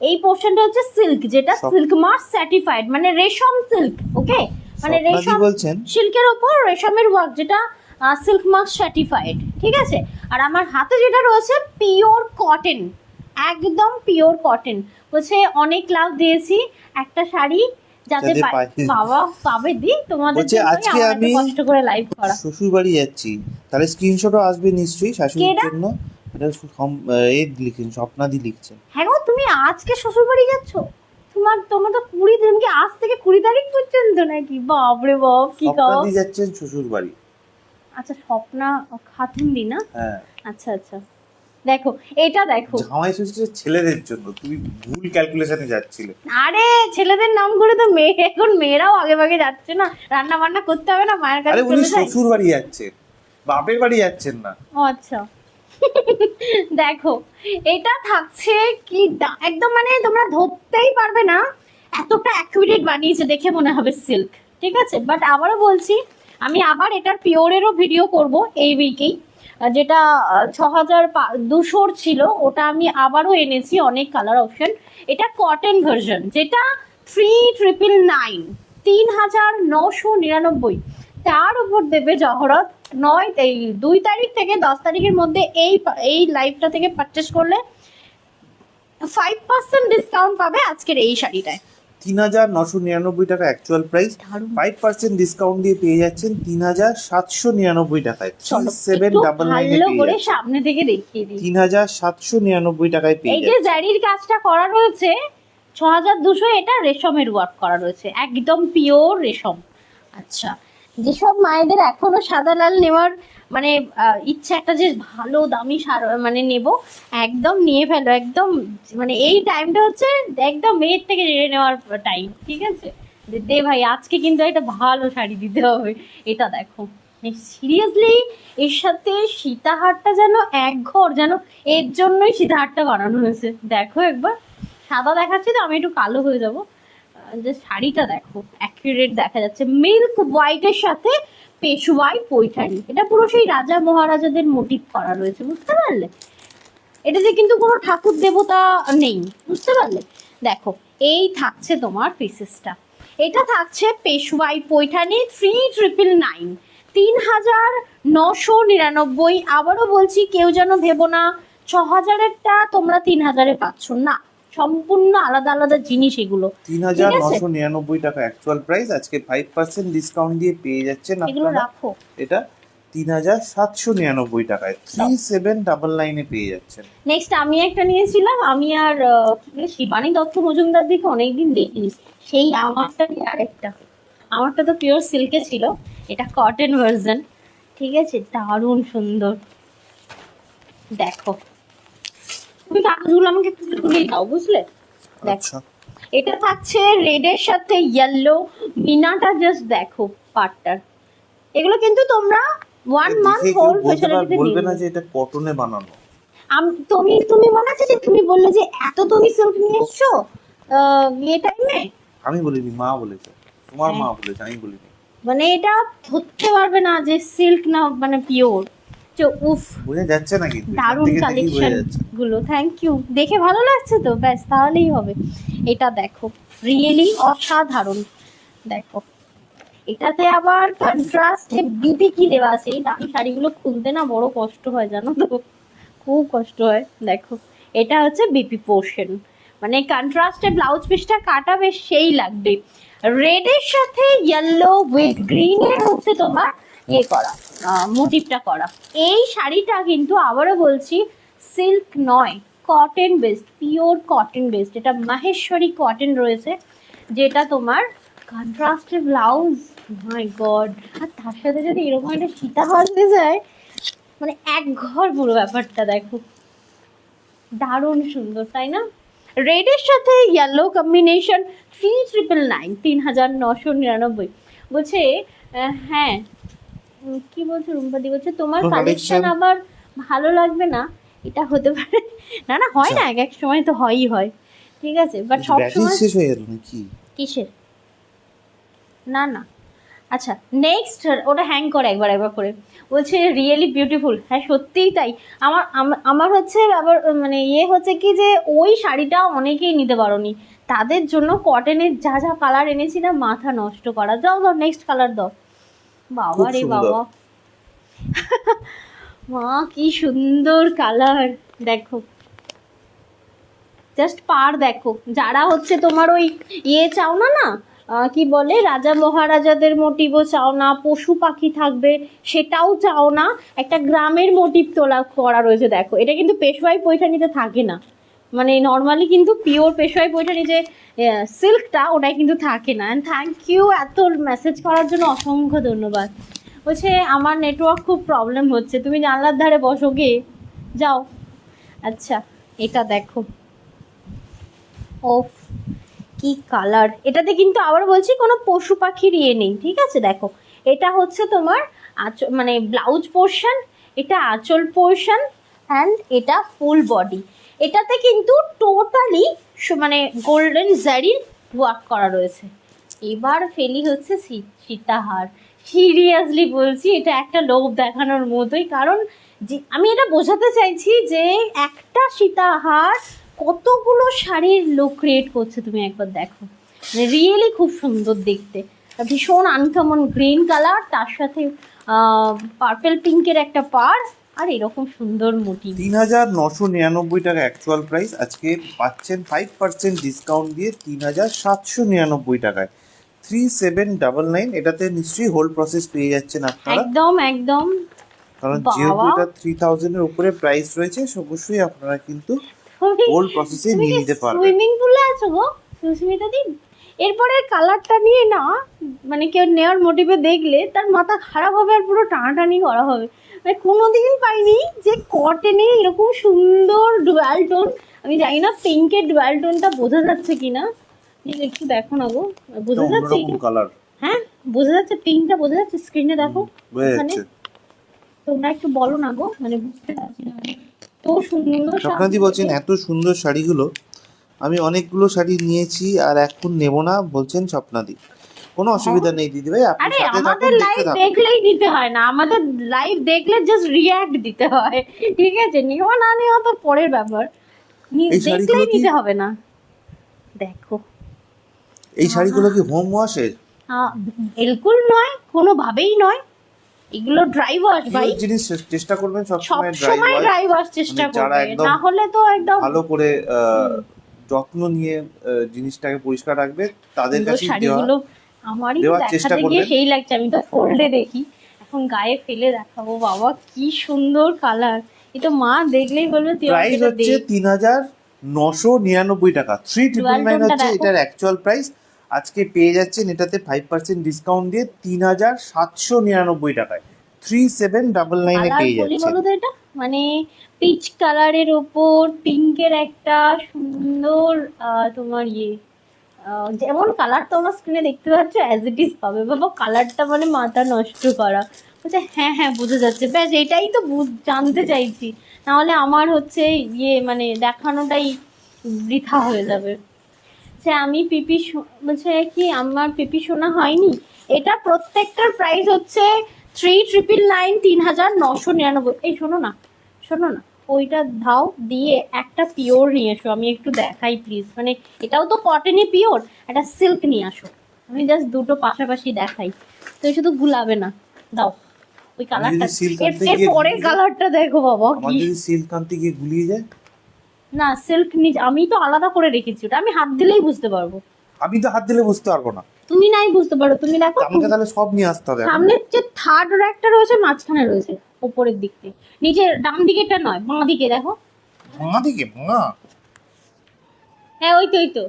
এই পোর্শনটা হচ্ছে সিল্ক, যেটা সিল্ক মার্ক সার্টিফাইড, মানে রেশম সিল্ক। ওকে, মানে রেশম সিল্কের উপর রেশমের ওয়ার্ক, যেটা সিল্ক মার্ক সার্টিফাইড, ঠিক আছে। আর আমার হাতে যেটা রয়েছে পিওর কটন, একদম পিওর কটন। বলছে অনেক লাভ দিয়েছি একটা শাড়ি যাতে বাবা পাবে দি তোমাদের জন্য, আজকে আমি কষ্ট করে লাইভ করা। শ্বশুর বাড়ি যাচ্ছি, তাহলে স্ক্রিনশটও আসবে নিশ্চয়ই শাশুড়ির জন্য। এটা লিখছেন স্বপ্নাদি লিখছেন। হ্যাঁ গো, তুমি আজকে শ্বশুর বাড়ি যাচ্ছ? তোমার তো 20 দিন, কি আজ থেকে 20 তারিখ পর্যন্ত নাকি? বাপরে বাপ, কি কাও। স্বপ্নাদি যাচ্ছেন শ্বশুর বাড়ি। আচ্ছা স্বপ্না খাতুন দি না? হ্যাঁ আচ্ছা আচ্ছা। দেখো এটা দেখো, জামাই ষষ্ঠীর ছেলেদের জন্য, তুমি ভুল ক্যালকুলেশনে যাচ্ছিলে। আরে ছেলেদের নাম করে তো এখন মেয়েরাও আগে ভাগে যাচ্ছে না, রান্না বান্না করতে হবে না, মায়ের কাছে চলে যায়। শ্বশুর বাড়ি যাচ্ছেন, বাপের বাড়ি যাচ্ছেন না। ও আচ্ছা। দেখো এটা থাকছে কি একদম, মানে তোমরা ধরতেই পারবে না, এতটা অ্যাকুরেট বানিয়েছে, দেখে মনে হবে সিল্ক, ঠিক আছে। বাট আবারও বলছি, আমি আবার এটার পিওরেরও ভিডিও করব এই উইকেই। যেটা 6200 ছিল ওটা আমি আবারও এনেছি, অনেক কালার অপশন। এটা কটন ভার্সন, যেটা 3999, 3999, তার উপর দেবে জহরত 2 তারিখ থেকে 10 তারিখের মধ্যে এই লাইভটা থেকে পারচেস করলে 5% ডিসকাউন্ট পাবে আজকের এই শাড়িটায়। 3999 টাকা অ্যাকচুয়াল প্রাইস, দারুণ। 5% ডিসকাউন্ট দিয়ে পেয়ে যাচ্ছেন 3799 টাকায়। চলো, 3799 ভালো করে পেয়ে যাচ্ছেন সামনে থেকে দেখিয়ে দিই। 3799 টাকায় পেয়ে এই যে যাচ্ছেন। জারির কাজটা করা রয়েছে 6200, এটা রেশমের ওয়ার্ক করা রয়েছে, একদম পিওর রেশম। আচ্ছা, যেসব মায়েদের এখনো সাদা লাল নেওয়ার মানে ইচ্ছা একটা যে ভালো দামি মানে নেব, একদম নিয়ে ফেলো। একদম মানে এই টাইমটা হচ্ছে একদম মেয়ের থেকে জেনে নেওয়ার টাইম, ঠিক আছে? দে ভাই, আজকে কিন্তু একটা ভালো শাড়ি দিতে হবে। এটা দেখো, সিরিয়াসলি এর সাথে সীতাহারটা যেন এক ঘর, যেন এর জন্যই সীতাহারটা বানানো হয়েছে। দেখো একবার, সাদা দেখাচ্ছি তো আমি একটু কালো হয়ে যাব। যে শাড়িটা দেখো, অ্যাকুরেট দেখা যাচ্ছে, মিল্ক হোয়াইটের সাথে পেশওয়াই পৈঠানি। এটা পুরো সেই রাজা মহারাজাদের মোটিভ করা রয়েছে, বুঝতে পারলে? এটাতে কিন্তু কোনো ঠাকুর দেবতা নেই, বুঝতে পারলে? দেখো, এই থাকছে তোমার পিসেসটা। এটা থাকছে পেশওয়াই পৈঠানি 3999, 3999। আবারও বলছি, কেউ যেন ভেবো না 6000-এরটা তোমরা 3000-এ পাচ্ছ না, সম্পূর্ণ আলাদা আলাদা জিনিস এগুলো। 3999 টাকা অ্যাকচুয়াল প্রাইস, আজকে 5% ডিসকাউন্ট দিয়ে পেয়ে যাচ্ছেন এগুলো আপনারা। রাখো। এটা 3799 টাকায় 3799 পেয়ে যাচ্ছেন। নেক্সট আমি একটা নিয়েছিলাম, আমি আর শিবানী দত্ত মজুমদার দিকে অনেকদিন দেখিনি, সেই আমারটা আরেকটা। আমারটা তো পিওর সিল্কে ছিল, এটা কটন ভার্সন, ঠিক আছে? দারুণ সুন্দর। দেখো, তুমি কাগজগুলো আমাকে একটু তুলে দাও, বুঝলে? দেখো, আচ্ছা, এটা থাকছে রেডের সাথে ইয়েলো, মিনাটা জাস্ট দেখো পাটটার। এগুলো কিন্তু তোমরা 1 মান্থ দেখে কেউ হোল বলতে ফেসিলিটিতে বলবে না নিয়ে যে এটা কটনে বানানো। তুমি মনে আছে যে তুমি বললে যে এত তুমি সিল্ক নিয়ে এসছো বিয়ে টাইমে? আমি বলিনি, মা বলেছে। তোমার হ্যাঁ। মা বলেছে, আমি বলিনি। মানে এটা ধরতে পারবে না যে সিল্ক না মানে পিওর। যে উফ, বোঝা যাচ্ছে না কিন্তু, এখান দারুণ থেকে দেখেই বোঝা কালেকশন যাচ্ছে। গুলো। থ্যাংক ইউ, দেখে ভালো লাগছে তো, ব্যাস তাহলেই হবে। এটা দেখো, রিয়েলি অসাধারণ। দেখো, এটাতে আবার কন্ট্রাস্টে বিপি কি দেওয়া আছে। এই দামি শাড়িগুলো খুলতে না বড় কষ্ট হয়, জানো তো, খুব কষ্ট হয়। দেখো, এটা হচ্ছে বিপি পোর্শন, মানে কন্ট্রাস্টে ব্লাউজ পিসটা কাটা বেশ সেই লাগবে। রেডের সাথে ইয়েলো উইথ গ্রিনের হচ্ছে তোমার ইয়ে করা, মোটিভটা করা। এই শাড়িটা কিন্তু আবারও বলছি সিল্ক নয়, cotton based, pure cotton based. এটা মাহেশ্বরী কটন রয়েছে, যেটা তোমার কন্ট্রাস্টে ব্লাউজ, মাই গড। আর তার সাথে যদি এরকম একটা সীতা হয়ে যায়, মানে এক ঘর পুরো ব্যাপারটা। দেখো, দারুণ সুন্দর, তাই না? রেডের সাথে ইয়েলো কম্বিনেশন 3999, 3999। বলছে হ্যাঁ, কি বলছে রুম্পাদি, বলছে তোমার তোমার কালেকশন collection- আবার ভালো লাগবে না, এটা হতে পারে। না না, হয় না, এক এক সময় তো হয়ই হয়, ঠিক আছে, বাট সব ব্যাটারি সময়। শেষ হয়ে গেল নাকি? কিসের? না না, আচ্ছা নেক্সট, ওটা হ্যাং করে একবার একবার করে। বলছে রিয়েলি বিউটিফুল। হ্যাঁ সত্যিই তাই। আমার হচ্ছে আবার মানে ইয়ে হচ্ছে কি যে ওই শাড়িটা অনেকেই নিতে পারোনি, তাদের জন্য কটনের যা যা কালার এনেছি না, মাথা নষ্ট করা। দাও দাও, নেক্সট কালার দাও। বাবা খুব রে সুন্দর। বাবা, মা কি সুন্দর কালার। দেখো, জাস্ট পার দেখো। যারা হচ্ছে তোমার ওই ইয়ে চাও না, না কি বলে, রাজা মহারাজাদের মোটিভও চাও না, পশু পাখি থাকবে সেটাও চাও না, একটা গ্রামের মোটিভ তোলা করা রয়েছে। দেখো, এটা কিন্তু পেশওয়াই পৈঠানিতে থাকে না, মানে নর্মালি কিন্তু পিওর পেশওয়াই পৈঠানি যে সিল্কটা, ওটাই কিন্তু থাকে না। অ্যান্ড থ্যাংক ইউ এত মেসেজ করার জন্য, অসংখ্য ধন্যবাদ। বলছে আমার নেটওয়ার্ক খুব প্রবলেম হচ্ছে, তুমি জানলার ধারে বসো গিয়ে, যাও। আচ্ছা, এটা দেখো, ওফ কি কালার। এটাতে কিন্তু আবার বলছি কোনো পশু পাখির ইয়ে নেই, ঠিক আছে? দেখো, এটা হচ্ছে তোমার মানে ব্লাউজ পোর্শন, এটা আঁচল পোর্শন, অ্যান্ড এটা ফুল বডি। এটাতে কিন্তু টোটালি মানে গোল্ডেন জারির ওয়ার্ক করা রয়েছে। এবার ফেলি হচ্ছে সীতাহার। সিরিয়াসলি বলছি, এটা একটা লোভ দেখানোর মতোই, কারণ যে আমি এটা বোঝাতে চাইছি যে একটা সীতাহার কতগুলো শাড়ির লুক ক্রিয়েট করছে, তুমি একবার দেখো। রিয়েলি খুব সুন্দর দেখতে, ভীষণ আনকমন গ্রিন কালার, তার সাথে পার্পেল পিঙ্কের একটা পার, আর এরকম সুন্দর মোটিভ। 3,999 টাকা অ্যাকচুয়াল প্রাইস, আজকে পাচ্ছেন 5% ডিসকাউন্ট দিয়ে 3,799 টাকায় 3799। এটাতে নিশ্চয়ই হোল্ড প্রসেস পেয়ে যাচ্ছেন আপনারা, একদম একদম। কারণ বাবা। যেহেতু এটা 3000 এর উপরে প্রাইস রয়েছে, অবশ্যই আপনারা কিন্তু হোল্ড প্রসেসে নিয়ে নিতে পারবেন। সুইমিং পুলে আছো গো সুস্মিতা দি? এরপরে কালারটা নিয়ে না, মানে কেউ নেওয়ার মোটিভে দেখলে তার মাথা খারাপ হবে আর পুরো টানাটানি করা হবে। মানে কোনোদিন পাইনি যে কটনে এরকম সুন্দর ডুয়াল টোন। আমি জানি না পিঙ্কের ডুয়াল টোনটা বোঝা যাচ্ছে কিনা, একটু দেখো না গো, বোঝা যাচ্ছে? অন্যরকম কালার। হ্যাঁ বোঝা যাচ্ছে, পিঙ্কটা বোঝা যাচ্ছে, স্ক্রিনে দেখো বোঝা ওখানে। যাচ্ছে। তোমরা একটু বলো না গো, মানে বুঝতে পারছি না। তো সুন্দর স্বপ্নাদি বলছেন এত সুন্দর শাড়িগুলো আমি অনেকগুলো শাড়ি নিয়েছি আর এখন নেব না বলছেন স্বপ্নাদি। কোনো অসুবিধা নেই দিদি ভাই, আপনি আরে সাথে আমাদের থাকুন, লাইভ দেখতে থাকুন। দেখলেই দিতে হয় না, আমাদের লাইভ দেখলে জাস্ট রিয়্যাক্ট দিতে হয়, ঠিক আছে? নেওয়া না নেওয়া তো পরের ব্যাপার, এই শাড়িগুলো দেখলেই কি- নিতে হবে না। দেখো এই শাড়িগুলো কি হোম ওয়াশের? বিলকুল নয়, কোনোভাবেই নয়, এগুলো ড্রাই ওয়াশ ভাই। জিনিস চেষ্টা করবেন সব সবসময় সময় ড্রাই ড্রাই ওয়াশ চেষ্টা মানে যারা করবে, একদম না হলে তো একদম ভালো করে যত্ন নিয়ে জিনিসটাকে পরিষ্কার রাখবে তাদের সুন্দর কাছে শাড়িগুলো আমারই তো দেওয়ার চেষ্টা দেখাতে গিয়ে করবেন। সেই লাগছে, আমি তো ফোল্ডে দেখি, এখন গায়ে ফেলে দেখাবো। বাবা কি সুন্দর কালার, এটা মা দেখলেই বলবে তুই আমাকে প্রাইস এটা হচ্ছে দে। 3,999 টাকা, 3,999 হচ্ছে দেখো। এটার অ্যাকচুয়াল প্রাইস। আজকে পেয়ে যাচ্ছেন এটাতে 5% ডিসকাউন্ট দিয়ে 3,799 টাকায় 3,799 এ কালার পেয়ে বলি যাচ্ছেন। বলো তো এটা, মানে পিচ কালারের ওপর পিঙ্কের একটা সুন্দর তোমার যেমন কালার তোমরা স্ক্রিনে দেখতে পাচ্ছ অ্যাজ ইট ইজ পাবে বাবা। কালারটা মানে মাথা নষ্ট করা, বলছে হ্যাঁ হ্যাঁ বোঝা যাচ্ছে, ব্যাস এটাই তো জানতে চাইছি, নাহলে আমার হচ্ছে মানে দেখানোটাই বৃথা হয়ে যাবে। সে আমি পিপি বলছে কি আমার পিপি শোনা হয়নি, এটা প্রত্যেকটার প্রাইস হচ্ছে 3,999 3,999। এই শোনো না, শোনো না, ওইটা ধাও দিয়ে একটা পিওর নিয়ে এসো, আমি একটু দেখাই প্লিজ। মানে এটাও তো কটনই পিওর, একটা সিল্ক নিয়ে আসো, আমি জাস্ট দুটো পাশাপাশি দেখাই, তো শুধু গুলাবে না, দাও ওই কালারটা। যদি silk আনতে এর গিয়ে পরের গুলিয়ে কালারটা দেখো বাবা আমার কি। যদি সিল্ক আনতে গিয়ে গুলিয়ে যায়, না সিল্ক আমি তো আলাদা করে রেখেছি, ওটা আমি হাত দিলেই বুঝতে পারবো। আমি তো হাত দিলে বুঝতে পারবো না, তুমি নাই বুঝতে পারো, তুমি দেখো আমাকে তাহলে সব নিয়ে আসতে হবে এখন। সামনের যে থার্ড র্যাকটা রয়েছে মাঝখানে রয়েছে, উপরের দিক থেকে, নিচের ডান দিকেরটা নয়, বাঁ দিকে দেখো। মা দিকে মা হ্যাঁ ওই তো ওই তো,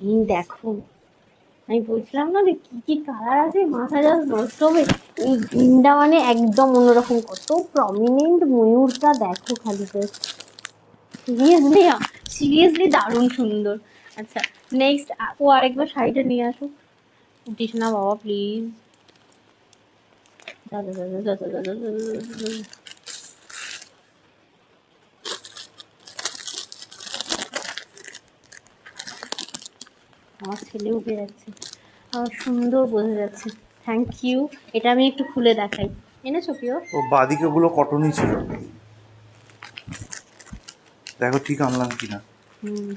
এই দেখো, আমি বলছিলাম না যে কি কি কালার আছে, মাথা জাস্ট নষ্ট হবে। এই গ্রিনটা মানে একদম অন্যরকম, কত প্রমিনেন্ট ময়ূরটা দেখো খালি, সিরিয়াসলি সিরিয়াসলি দারুণ সুন্দর। আচ্ছা নেক্সট ও আরেকবার শাড়িটা নিয়ে আসুক, উঠিস না বাবা প্লিজ। দাদা দাদা দাদা দাদা দাদা, আমার ছেলে উঠে যাচ্ছে, আর সুন্দর বোঝা যাচ্ছে, থ্যাংক ইউ। এটা আমি একটু খুলে দেখাই, এনেছো পিও? ও বাদিকে ওগুলো কটনই ছিল, দেখো ঠিক আনলাম কিনা।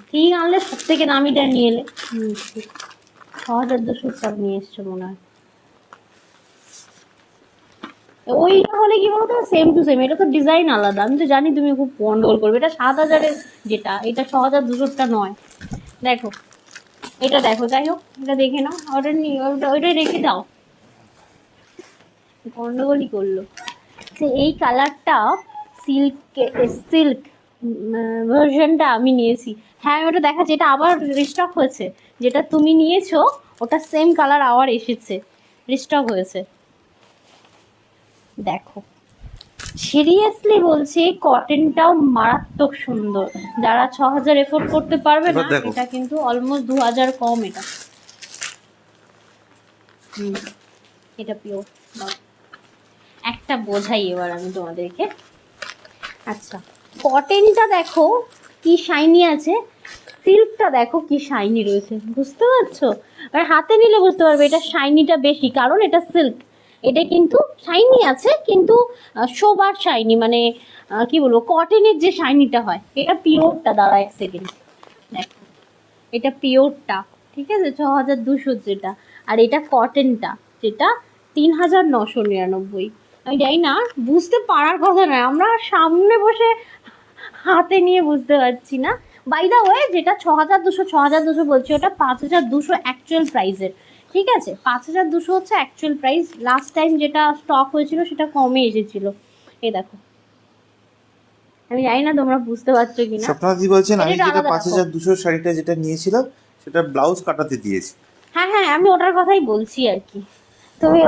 ঠিক আনলে সব থেকে দামিটা নিয়ে এলে। ঠিক 6,200 টাকা নিয়ে এসছো মনে হয়। ওইটা হলে কি বলতো সেম টু সেম, এটা তো ডিজাইন আলাদা, আমি তো জানি তুমি খুব গন্ডগোল করবে। এটা 7,000-এর যেটা, এটা 6,200টা নয়। দেখো এটা দেখো, যাই হোক এটা দেখে নাও, ওটা নিয়ে ওইটাই রেখে দাও, গন্ডগোলই করলো। সে এই কালারটা সিল্ক ভার্সনটা আমি নিয়েছি। হ্যাঁ আমি ওটা দেখাচ্ছি, এটা আবার রিস্টক হয়েছে, যেটা তুমি নিয়েছো ওটা সেম কালার আবার এসেছে, রিস্টক হয়েছে। দেখো সিরিয়াসলি বলছি কটনটাও মারাত্মক সুন্দর, যারা 6,000 এফোর্ড করতে পারবে না, এবার দেখো। এটা কিন্তু অলমোস্ট 2,000 কম এটা। এটা পিওর। একটা বোঝাই এবার আমি তোমাদেরকে। আচ্ছা কটনটা দেখো কি শাইনি আছে, সিল্কটা দেখো কি শাইনি রয়েছে, বুঝতে পারছো? আর হাতে নিলে বুঝতে পারবে এটা শাইনিটা বেশি, কারণ এটা সিল্ক। এটা কিন্তু শাইনি আছে, কিন্তু শোবার শাইনি, মানে কি বলবো, কটনের যে শাইনিটা হয়, এটা পিওরটা। দাঁড়া এক সেকেন্ড, দেখো এটা পিওরটা, ঠিক আছে, 6200 যেটা। আর এটা কটনটা যেটা 3999। আমি জানি না, বুঝতে পারার কথা নয়, আমরা সামনে বসে হাতে নিয়ে বুঝতে পারছি না। বাই দা ওয়ে, যেটা 6200 বলছি, ওটা 5200 অ্যাকচুয়াল প্রাইসের। ঠিক আছে, 5200 হচ্ছে অ্যাকচুয়াল প্রাইস। লাস্ট টাইম যেটা স্টক হয়েছিল সেটা কমে এসেছিল। এই দেখো, আমি জানি না তোমরা বুঝতে পারছো কিনা। স্বপ্নাদি বলছেন আমি এটা যেটা আলাদা 5200 শাড়িটা যেটা নিয়েছিলাম সেটা ব্লাউজ কাটাতে দিয়েছি। হ্যাঁ হ্যাঁ, আমি ওটার কথাই বলছি আর কি। তুমি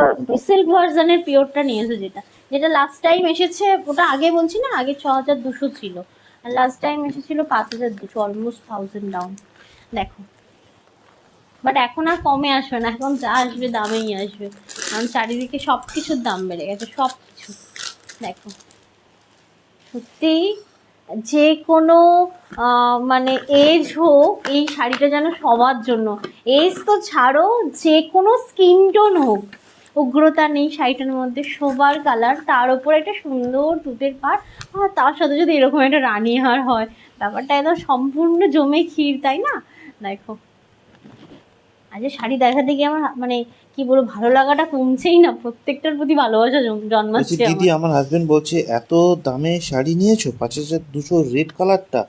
সিল্ক ভার্সনের পিওরটা নিয়েছো, যেটা যেটা লাস্ট টাইম এসেছে, ওটা আগে বলছি না, আগে 6200 ছিল, আর লাস্ট টাইম এসেছিল 5200, অলমোস্ট 1000 ডাউন। দেখো, বাট এখন আর কমে আসবে না, এখন যা আসবে দামেই আসবে, কারণ চারিদিকে সব কিছুর দাম বেড়ে গেছে, সব কিছু। দেখো, সত্যি যে কোনো মানে এজ হোক, এই শাড়িটা যেন সবার জন্য। এজ তো ছাড়ো, যে কোনো স্কিন টোন হোক, উগ্রতা নেই শাড়িটার মধ্যে, সবার কালার, তার উপর একটা সুন্দর তুতের পাড়, আর তার সাথে যদি এরকম একটা রানী হার হয়, ব্যাপারটা একদম সম্পূর্ণ জমে ক্ষীর, তাই না? দেখো, আজ শাড়ি দেখাতে গিয়ে আমার মানে কি বলবো, ভালো লাগাটা কমছেই না, প্রত্যেকটার প্রতি ভালোবাসা বলছি জন্মাচ্ছে দিদি, আমার হাজবেন্ড বলছে এত দামে শাড়ি নিয়েছো 5200 রেড কালারটা।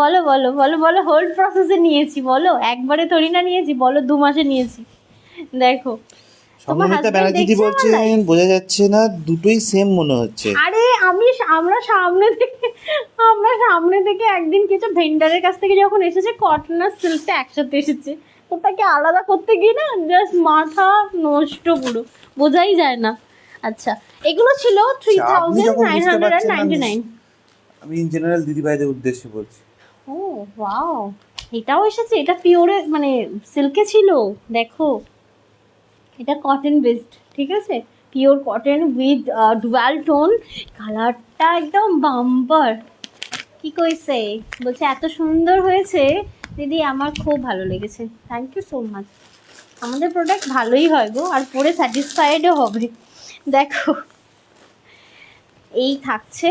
বলো বলো বলো বলো, হোল্ড প্রসেসে নিয়েছি, বলো একবারে থোড়ি না নিয়েছি, বলো 2 মাসে নিয়েছি। দেখো, তোমার সম্মানিতা হাজবেন্ড ব্যানার্জি দেখছে আমার বলছেন live? বোঝা যাচ্ছে না, দুটোই সেম মনে হচ্ছে। আরে আমরা সামনে থেকে একদিন কিছু ভেন্ডারের কাছ থেকে যখন এসেছে, কটন আর সিল্কটা একসাথে এসেছে, ওটাকে আলাদা করতে গিয়ে না জাস্ট মাথা নষ্ট, পুরো বোঝাই যায় না। আচ্ছা, এগুলো ছিল আপনি যখন বুঝতে পারছেন না, 3999। আমি ইন জেনারেল দিদি ভাইদের উদ্দেশ্যে বলছি। ও ওয়াও, এটাও এসেছে, এটা পিওরে মানে সিল্কে ছিল। দেখো, এটা কটন বেসড, ঠিক আছে, pure cotton with dual tone, কালারটা একদম বাম্পার। কি কইছে, বলছে এত সুন্দর হয়েছে দিদি, আমার খুব ভালো লেগেছে, থ্যাংক ইউ সো মাচ। আমাদের প্রোডাক্ট ভালোই হয় গো, আর পরে স্যাটিসফাইডও হবে। দেখো, এই থাকছে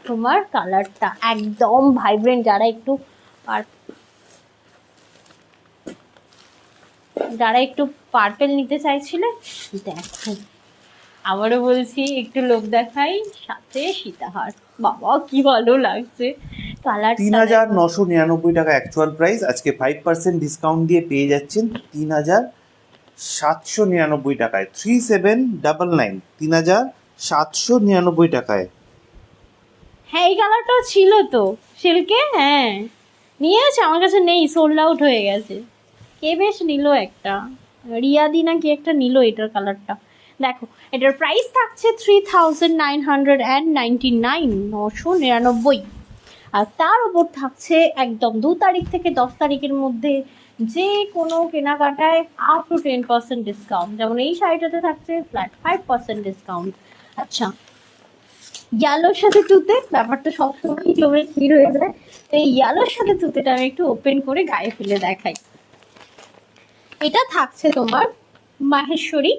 তোমার কালারটা একদম ভাইব্রেন্ট, যারা একটু পার্পেল নিতে চাইছিলে, দেখো, আবারও বলছি, একটু লোক দেখাই, সাথে সীতাহার, বাবা কি ভালো লাগছে কালারটা। 3999 টাকা অ্যাকচুয়াল প্রাইস, আজকে 5% ডিসকাউন্ট দিয়ে পেয়ে যাচ্ছেন 3799 টাকায়। 3799, 3799 টাকায়। হ্যাঁ, এই কালারটাও ছিল তো সিল্কে, হ্যাঁ নিয়েছে, আমার কাছে নেই, সোল্ড আউট হয়ে গেছে। কে বেশ নিল একটা, রিয়াদি না কি একটা নিল এটার কালারটা। দেখো, এটার প্রাইস থাকছে 3999, 999। আর তার উপর থাকছে একদম 2 তারিখ থেকে 10 তারিখের মধ্যে যে কোনো কেনাকাটায় আপ টু 10% ডিসকাউন্ট। যেমন এই শাড়িটাতে থাকছে ফ্ল্যাট 5% ডিসকাউন্ট। আচ্ছা, ইয়ালোর সাথে তুতে, ব্যাপারটা সবসময় জমে ক্ষীর হয়ে যায়, তো এই ইয়ালোর সাথে তুতেটা আমি একটু ওপেন করে গায়ে ফেলে দেখাই। এটা থাকছে তোমার মাহেশ্বরী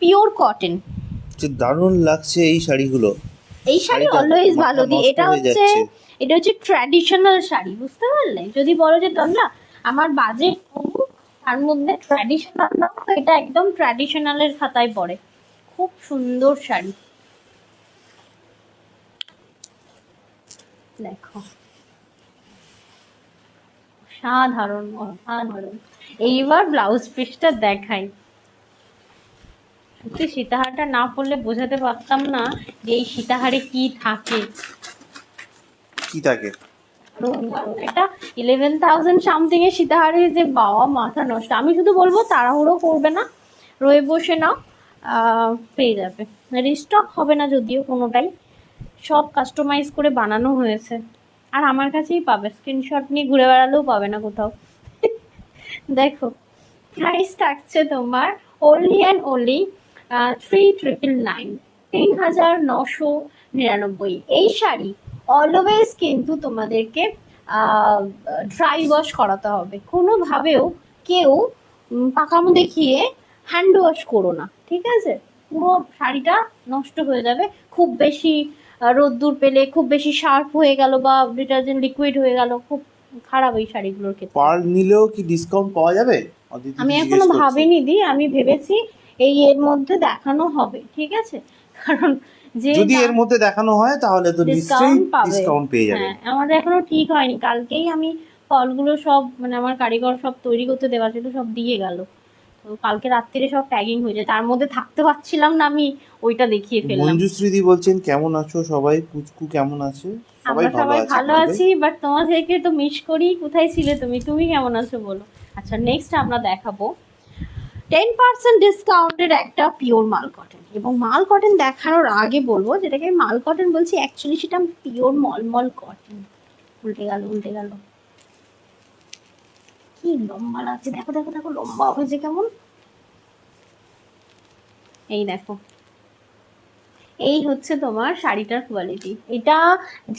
পিওর কটন। যে দারুণ লাগছে এই শাড়িগুলো। এই শাড়ি শাড়িটা অলওয়েজ মাথা ভালো দিই, নষ্ট এটা হয়ে হচ্ছে যাচ্ছে। এটা হচ্ছে ট্র্যাডিশনাল শাড়ি, বুঝতে পারলে? যদি বলো যে তোমরা আমার বাজেট তার মধ্যে ট্র্যাডিশনাল না, তো এটা একদম ট্র্যাডিশনালের খাতায় পড়ে। খুব সুন্দর শাড়ি, দেখো, সাধারণ অসাধারণ। এইবার ব্লাউজ পিসটা দেখাই। সত্যি সীতাহারটা না পরলে বোঝাতে পারতাম না যে এই সীতাহারে কি থাকে। কি থাকে? এটা 11,000 সামথিং এর সীতাহারে, যে বাবা মাথা নষ্ট। আমি শুধু বলবো তাড়াহুড়ো করবে না, রয়ে বসে নাও, পেয়ে যাবে। রিস্টক হবে না যদিও কোনোটাই, সব কাস্টমাইজ করে বানানো হয়েছে, আর আমার কাছেই পাবে, স্ক্রিনশট নিয়ে ঘুরে বেড়ালেও পাবে না কোথাও। দেখো, প্রাইস থাকছে তোমার ওনলি অ্যান্ড ওনলি 3,999, 3,999। এই শাড়ি অলওয়েজ কিন্তু তোমাদেরকে ড্রাই ওয়াশ করাতে হবে, কোনোভাবেও কেউ পাকামো দেখিয়ে হ্যান্ড ওয়াশ করো না, ঠিক আছে? পুরো শাড়িটা নষ্ট হয়ে যাবে। খুব বেশি রোদ্দুর পেলে, খুব বেশি শার্প হয়ে গেল বা ডিটারজেন্ট লিকুইড হয়ে গেল, খুব খারাপ এই শাড়িগুলোর ক্ষেত্রে। পার্ল নিলেও কি ডিসকাউন্ট পাওয়া যাবে? আমি এখনো ভাবিনি দি, আমি ভেবেছি এই এর মধ্যে দেখানো হবে, ঠিক আছে, কারণ যে যদি এর মধ্যে দেখানো হয় তাহলে তো নিশ্চয়ই ডিসকাউন্ট পাবে। ডিসকাউন্ট পেয়ে যাবে। হ্যাঁ, আমাদের এখনো ঠিক হয়নি, কালকেই আমি ফলগুলো সব মানে আমার কারিগর সব তৈরি করতে দেওয়া ছিল, সব দিয়ে গেল। তো কালকে রাত্রিরে সব ট্যাগিং হয়েছে, তার মধ্যে থাকতে পারছিলাম না, আমি ওইটা দেখিয়ে ফেললাম। মঞ্জুশ্রীদি বলছেন কেমন আছো সবাই, পুচকু কেমন আছে? সবাই আমরা সবাই ভালো ভালো আছি, বাট তোমাদেরকে তো মিস করি। কোথায় ছিলে তুমি? তুমি কেমন আছো বলো। আচ্ছা, নেক্সট আমরা দেখাবো 10% ডিসকাউন্টের একটা পিওর মাল কটন। এবং মাল কটন দেখানোর আগে বলবো, যেটাকে মাল কটন বলছি অ্যাকচুয়ালি সেটা পিওর মলমল কটন। উল্টে গেল, উল্টে গেল। কি লম্বা লাগছে, দেখো দেখো দেখো, লম্বা হয়েছে কেমন। এই দেখো, এই হচ্ছে তোমার শাড়িটার কোয়ালিটি। এটা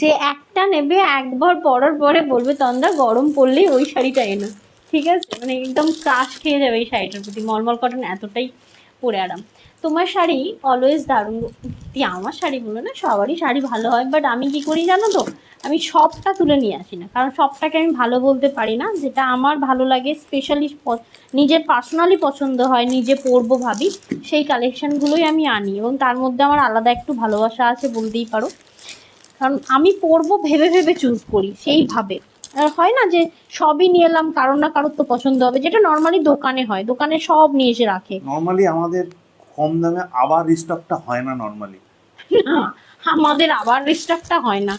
যে একটা নেবে একবার পরার পরে বলবে তন্দা গরম পড়লেই ওই শাড়িটা এনো, ঠিক আছে, মানে একদম ক্রাশ খেয়ে যাবে এই শাড়িটার প্রতি। মলমল কটন এতটাই পরে আরাম। তোমার শাড়ি অলওয়েজ দারুণ। আমার শাড়ি বলো না, সবারই শাড়ি ভালো হয়, বাট আমি কি করি জানো তো, আমি সবটা তুলে নিয়ে আসি না, কারণ সবটাকে আমি ভালো বলতে পারি না। যেটা আমার ভালো লাগে, স্পেশালি নিজের পার্সোনালি পছন্দ হয়, নিজে পরবো ভাবি, সেই কালেকশনগুলোই আমি আনি। এবং তার মধ্যে আমার আলাদা একটু ভালোবাসা আছে বলতেই পারো, কারণ আমি পরবো ভেবে ভেবে চুজ করি সেইভাবে। আর হয় না যে সবই নিয়ে এলাম, কারোর না কারোর তো পছন্দ হবে, যেটা নর্মালি দোকানে হয়, দোকানে সব নিয়ে এসে রাখে। নরমালি আমাদের কম দামে আবার রিস্টকটা হয় না নরমালি। না, আমাদের আবার রিস্টকটা হয় না।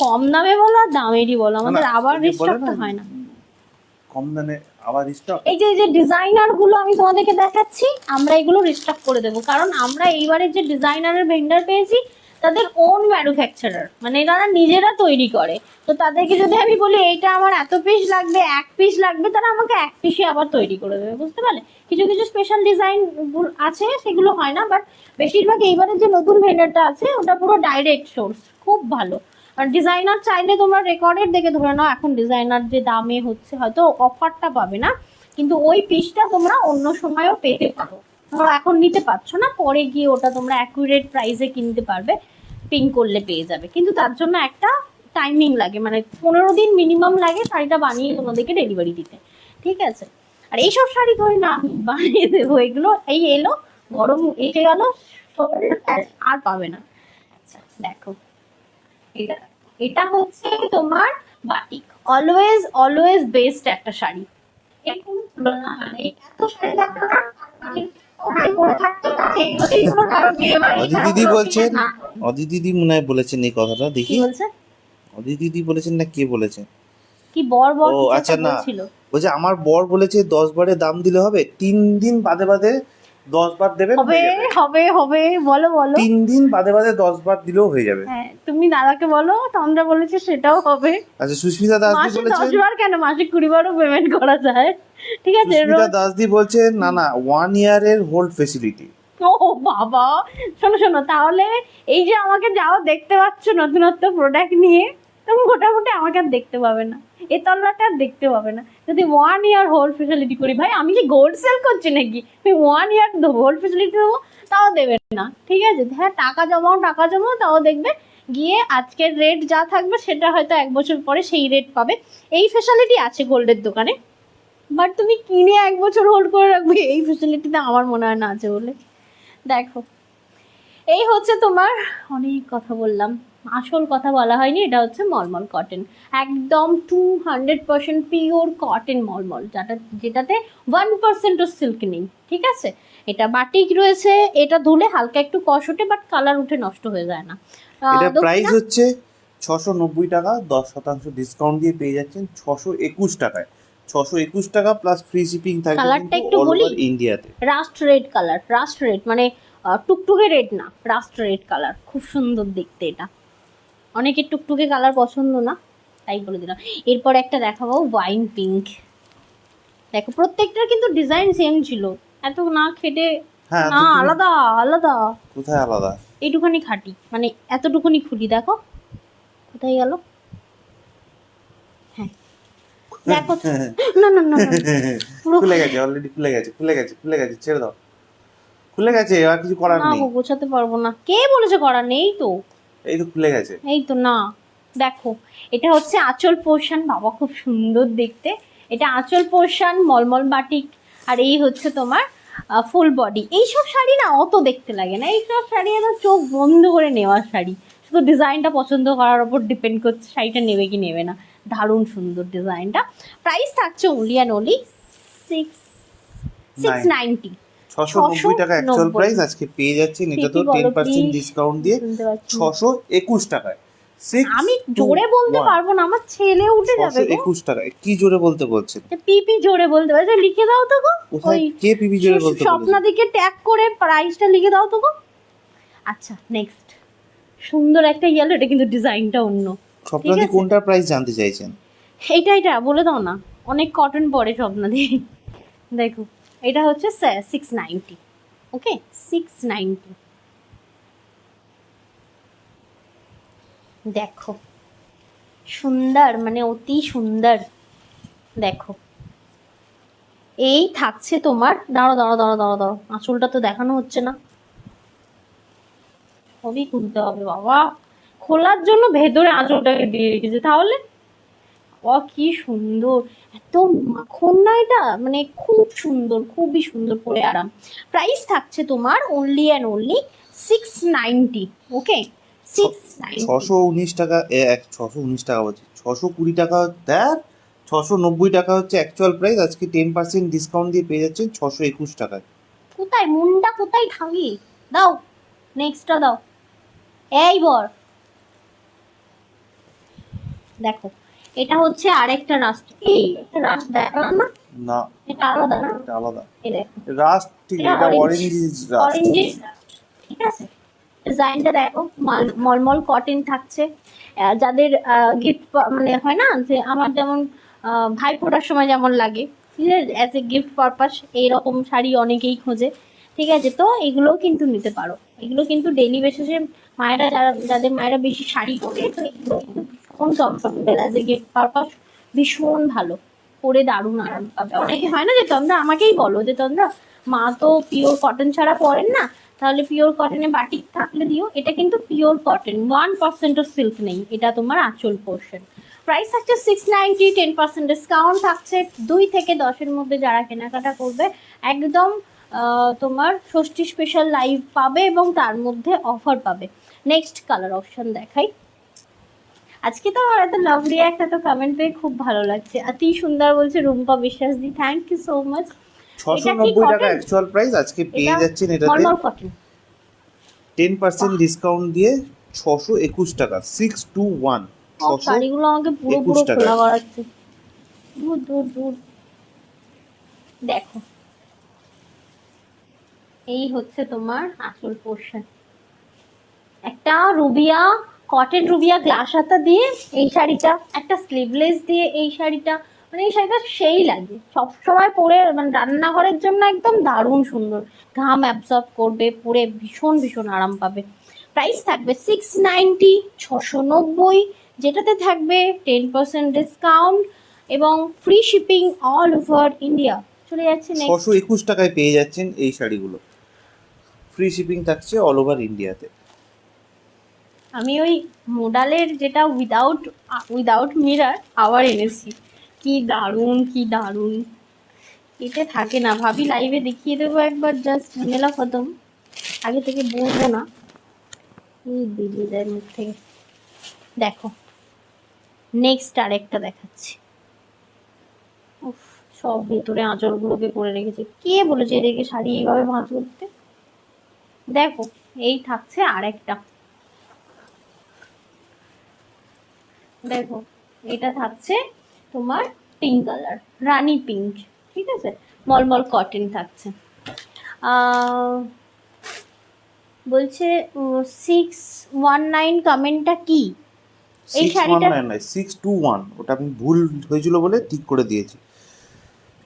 কম দামে বলো আর দামেরই বলো, আমাদের আবার রিস্টকটা হয় না। কম দামে আবার রিস্টক। এই যে ডিজাইনার গুলো আমি তোমাদেরকে দেখাচ্ছি, আমরা এগুলো রিস্টক করে দেবো, কারণ আমরা এইবারে যে ডিজাইনারের ভেন্ডার পেয়েছি তাদের ওন ম্যানুফ্যাকচারার, মানে তারা নিজেরা তৈরি করে। তো তাদেরকে যদি আমি বলি এইটা আমার এত পিস লাগবে, এক পিস লাগবে, তারা আমাকে এক পিসই আবার তৈরি করে দেবে, বুঝতে পারলে। কিছু কিছু স্পেশাল ডিজাইন আছে, সেগুলো হয় না, বাট বেশিরভাগ এইবারে যে নতুন ভেন্ডারটা আছে ওটা পুরো ডাইরেক্ট সোর্স, খুব ভালো। আর ডিজাইনার চাইলে তোমরা রেকর্ডের দেখে ধরে নাও, এখন ডিজাইনার যে দামে হচ্ছে হয়তো অফারটা পাবে না, কিন্তু ওই পিসটা তোমরা অন্য সময়ও পেতে পারো। ধরো এখন নিতে পারছো না, পরে গিয়ে ওটা তোমরা অ্যাকুরেট প্রাইসে কিনতে পারবে, পিং করলে পেয়ে যাবে। কিন্তু তার জন্য একটা টাইমিং লাগে, মানে 15 দিন মিনিমাম লাগে শাড়িটা বানিয়ে তোমাদেরকে ডেলিভারি দিতে, ঠিক আছে। আর এইসব শাড়ি ধরে না আমি বানিয়ে দেবো, এগুলো এই এলো, গরম এসে গেল, আর পাবে না। আচ্ছা দেখো, এটা এটা হচ্ছে তোমার বাটিক, অলওয়েজ অলওয়েজ বেস্ট একটা শাড়ি। এর কোনো তুলনা হয় না। এত শাড়ি দেখো না, মানে পরে থাকতে থাকে, এগুলো কারো বিয়ে বাড়ি অদিতি বলছেন, অদিতি মনে হয় বলেছেন এই কথাটা, কি দেখি বলছে, অদিতি বলেছেন না কে বলেছেন? কি বর বর ও কিছু আচ্ছা, একটা না বলছিল। বলছে আমার বর বলেছে 10 বারে দাম দিলে হবে, 3 দিন বাদে বাদে 10 বার দেবেন, হবে হবে হবে, বলো বলো। 3 দিন বাদে বাদে 10 বার দিলেও হয়ে যাবে। হ্যাঁ, তুমি দাদাকে বলো, তন্দ্রা বলেছে সেটাও হবে। আচ্ছা, সুস্মিতা দাসদি মাসে বলেছেন, 10 বার কেন, মাসে 20 বারও পেমেন্ট করা যায়, ঠিক আছে। সুস্মিতা দাসদি বলছেন না না 1 ইয়ারের হোল্ড ফেসিলিটি। ও বাবা, শোনো শোনো, তাহলে এই যে আমাকে যাও দেখতে পাচ্ছ নতুনত্ব প্রোডাক্ট নিয়ে, তো মোটামুটি আমাকে আর দেখতে পাবে না, এ তল্লাটা আর দেখতে পাবে না। যদি 1 ইয়ার হোল্ড ফেসিলিটি করি, ভাই আমি কি গোল্ড সেল করছি নাকি? আমি 1 ইয়ার হোল্ড ফেসিলিটি দেবো, তাও দেবে না, ঠিক আছে। হ্যাঁ, টাকা জমাও টাকা জমাও, তাও দেখবে গিয়ে আজকের রেট যা থাকবে সেটা হয়তো 1 বছর পরে সেই রেট পাবে। এই ফেসিলিটি আছে গোল্ডের দোকানে, বাট তুমি কিনে 1 বছর হোল্ড করে রাখবে, এই ফেসিলিটিটা আমার মনে হয় না আছে বলে। দেখো, এই হচ্ছে তোমার, অনেক কথা বললাম, আসল কথা বলা হয়নি। এটা হচ্ছে মলমল কটন, একদম 200% পিওর কটন মলমল, যেটাতে 1%ও সিল্ক নেই, ঠিক আছে। এটা বাটিক রয়েছে, এটা ধুলে হালকা একটু কষ ওঠে, বাট কালার উঠে নষ্ট হয়ে যায় না। এটা প্রাইস হচ্ছে 690 টাকা, 10% ডিসকাউন্ট দিয়ে পেয়ে যাচ্ছেন 621 টাকায়। 621 টাকা প্লাস ফ্রি শিপিং থাকবে কালারটা একটু অল বলি, ওভার ইন্ডিয়াতে। Rust red colour, rust red মানে টুকটুকে রেড না, রাস্ট রেড কালার, খুব সুন্দর দেখতে। এটা অনেকের টুকটুকে কালার পছন্দ না, তাই বলে দিলাম। এরপর একটা দেখাবো ওয়াইন পিঙ্ক। দেখো, প্রত্যেকটার কিন্তু ডিজাইন সেম ছিল, এত না খেটে, হ্যাঁ, না আলাদা আলাদা। কোথায় আলাদা? এইটুখানি খাটি, মানে এতটুকুনি খুলি, দেখো কোথায় গেল। হ্যাঁ দেখো, না না না, খুলে গেছে, অলরেডি খুলে গেছে, খুলে গেছে, খুলে গেছে, ছেড়ে দাও, খুলে গেছে, আর কিছু করার নেই। গোছাতে পারবো না, কে বলেছে করার নেই? তো এই তো খুলে গেছে, এই তো, না দেখো এটা হচ্ছে আঁচল পোর্শন, বাবা খুব সুন্দর দেখতে। এটা আঁচল পোর্শন, মলমল বাটিক, আর এই হচ্ছে তোমার ফুল বডি। এইসব শাড়ি না অত দেখতে লাগে না, এইসব শাড়ি একদম চোখ বন্ধ করে নেওয়ার শাড়ি, শুধু ডিজাইনটা পছন্দ করার ওপর ডিপেন্ড করছে শাড়িটা নেবে কি নেবে না। দারুণ সুন্দর ডিজাইনটা। প্রাইস থাকছে অনলি অ্যান্ড অনলি 690। 690 টাকা অ্যাকচুয়াল 690 প্রাইস, আজকে পেয়ে যাচ্ছেন এটা তো ঠিকই বলো, 10% please। ডিসকাউন্ট দিয়ে শুনতে পাচ্ছি না। 621 টাকায়। আমি জোরে বলতে পারবো না, আমার ছেলে উঠে যাবে গো। 621 টাকায় কি জোরে বলতে বলছেন? পিপি জোরে বলতে পারছে, লিখে দাও তো গো। কোথায় ওই কে পিপি জোরে বলতে বলেছে? স্বপ্নাদিকে ট্যাগ করে প্রাইসটা লিখে দাও তো গো। আচ্ছা নেক্সট, সুন্দর একটা ইয়েলো, এটা কিন্তু ডিজাইনটা অন্য। স্বপ্নাদি আছে। কোনটার প্রাইস জানতে চাইছেন? এটা বলে দাও না, অনেক কটন পরে স্বপ্নাদি। দেখো এটা হচ্ছে 690। ওকে 690। দেখো সুন্দর, মানে অতি সুন্দর। দেখো এই থাকছে তোমার, দাঁড়ো দাঁড়ো দাঁড়ো দাঁড়ো দাঁড়ো, আঁচলটা তো দেখানো হচ্ছে না, সবই খুলতে হবে বাবা। খোলার জন্য ভেতরে আঁচলটাকে দিয়ে রেখেছে, তাহলে ও কি সুন্দর, এত মাখন না এটা, মানে খুব সুন্দর, খুবই সুন্দর পরে আরাম। প্রাইস থাকছে তোমার অনলি অ্যান্ড অনলি 690। ওকে 690। 619 টাকা 619 টাকা বলছি, 620 টাকা দেখ, 690 টাকা হচ্ছে অ্যাকচুয়াল প্রাইস, আজকে 10% ডিসকাউন্ট দিয়ে পেয়ে যাচ্ছেন 621 টাকায়। কোথায় মুন্ডা, কোথায় থাকি, দাও নেক্সটটা দাও। এই বর দেখো এটা হচ্ছে আরেকটা রাস্ট, এই একটা রাস্ট দেখালাম না, না এটা আলাদা না, এটা আলাদা, এই দেখো রাস্ট ঠিক, এটা অরেঞ্জ রাস্ট। অরেঞ্জিশ, ঠিক আছে। ডিজাইনটা দেখো, মলমল কটন থাকছে। যাদের গিফট মানে হয় না, যে আমার যেমন ভাই ফোটার সময় যেমন লাগে, ঠিক আছে, অ্যাজ এ গিফট পারপাস এইরকম শাড়ি অনেকেই খোঁজে, ঠিক আছে। তো এগুলোও কিন্তু নিতে পারো, এগুলো কিন্তু ডেলি বেসিসে মায়েরা, যাদের মায়েরা বেশি শাড়ি পরে, তো এগুলো কিন্তু ভীষণ comfortable, as a gift purpose ভীষণ ভালো, পরে দারুণ আরাম পাবে। অনেকে হয় না যে তন্দ্রা আমাকেই বলো যে তন্দ্রা মা তো পিওর কটন ছাড়া পরেন না, তাহলে পিওর কটনে বাটিক থাকলে দিও। এটা কিন্তু পিওর কটন, 1%ও সিল্ক নেই, এটা তোমার আঁচল পোর্শন। প্রাইস থাকছে 690, 10% ডিসকাউন্ট থাকছে। 2 থেকে 10-এর মধ্যে যারা কেনাকাটা করবে একদম তোমার ষষ্ঠী স্পেশাল লাইভ পাবে এবং তার মধ্যে অফার পাবে। নেক্সট কালার অপশন দেখাই। আজকে তো আমার এত লাভলি একটা তো কমেন্ট পেয়ে খুব ভালো লাগছে, অতি সুন্দর বলছে রুম্পা বিশ্বাস দি, থ্যাংক ইউ সো মাচ। 690 টাকা অ্যাকচুয়াল প্রাইস, আজকে পেয়ে যাচ্ছেন এটাতে নরমাল কটন, 10% ডিসকাউন্ট দিয়ে 621 টাকা। 621 শাড়িগুলো আমাকে পুরো 621 পুরো টাকা। খোলা করাচ্ছে, দূর দূর দূর। দেখো এই হচ্ছে তোমার আঁচল পোর্শন, একটা রুবিয়া, কটন রুবিয়া গ্লাস হাতা দিয়ে এই শাড়িটা, একটা স্লিভলেস দিয়ে এই শাড়িটা, মানে এই শাড়িটা সেই লাগে সব সময় পরে, মানে রান্নাঘরের জন্য একদম দারুণ সুন্দর, ঘাম অ্যাবজর্ব করবে, পরে ভীষণ ভীষণ আরাম পাবে। প্রাইস থাকবে 690, 690, যেটাতে থাকবে 10% ডিসকাউন্ট এবং free shipping all over India. চলে যাচ্ছে নেক্সট। 621 টাকায় পেয়ে যাচ্ছেন এই শাড়িগুলো, ফ্রি শিপিং থাকছে অল ওভার ইন্ডিয়াতে। আমি ওই মোডালের যেটা উইদাউট মিরার আবার এনেছি, কি দারুণ কি দারুণ, এতে থাকে না, ভাবি লাইভে দেখিয়ে দেবো একবার, জাস্ট ঝামেলা খতম, আগে থেকে বলবো না, এই বেরিয়ে যায় মুখ থেকে। দেখো নেক্সট আরেকটা দেখাচ্ছি। উফ, সব ভেতরে আঁচলগুলোকে করে রেখেছে, কে বলেছে এদেরকে শাড়ি এইভাবে ভাঁজ করতে। দেখো এই থাকছে আরেকটা, দেখো এটা থাকছে তোমার পিঙ্ক কালার, রানী পিঙ্ক, ঠিক আছে, মলমল কটন থাকছে। বলছে 619 কমেন্টটা কি? এই শাড়িটা 619 নয় 621, ওটা আমি ভুল হয়েছিল বলে ঠিক করে দিয়েছি।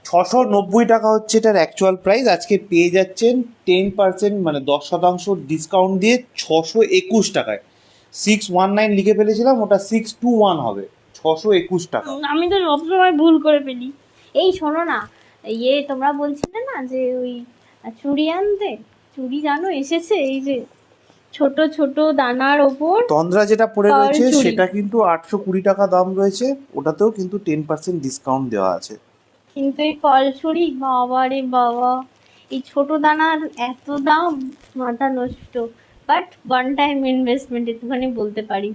690 টাকা হচ্ছে এটার অ্যাকচুয়াল প্রাইস, আজকে পেয়ে যাচ্ছেন 10% মানে 10% ডিসকাউন্ট দিয়ে 621 টাকায়। 619 লিখে ফেলেছিলাম, ওটা 621 হবে, 621 টাকা। আমি তো সবসময় ভুল করে ফেলি। এই শোনো না, ইয়ে তোমরা বলছিলে না যে ওই চুড়ি আনতে, চুড়ি জানো এসেছে, এই যে ছোট ছোট দানার ওপর তন্দ্রা যেটা পড়ে পাল রয়েছে চুড়ি। সেটা কিন্তু 820 টাকা দাম রয়েছে, ওটাতেও কিন্তু 10% ডিসকাউন্ট দেওয়া আছে। কিন্তু এই কলছুরি বাবা রে বাবা, এই ছোট দানার এত দাম, মাথা নষ্ট। বাট ওয়ান টাইম ইনভেস্টমেন্ট একটুখানি বলতে পারি।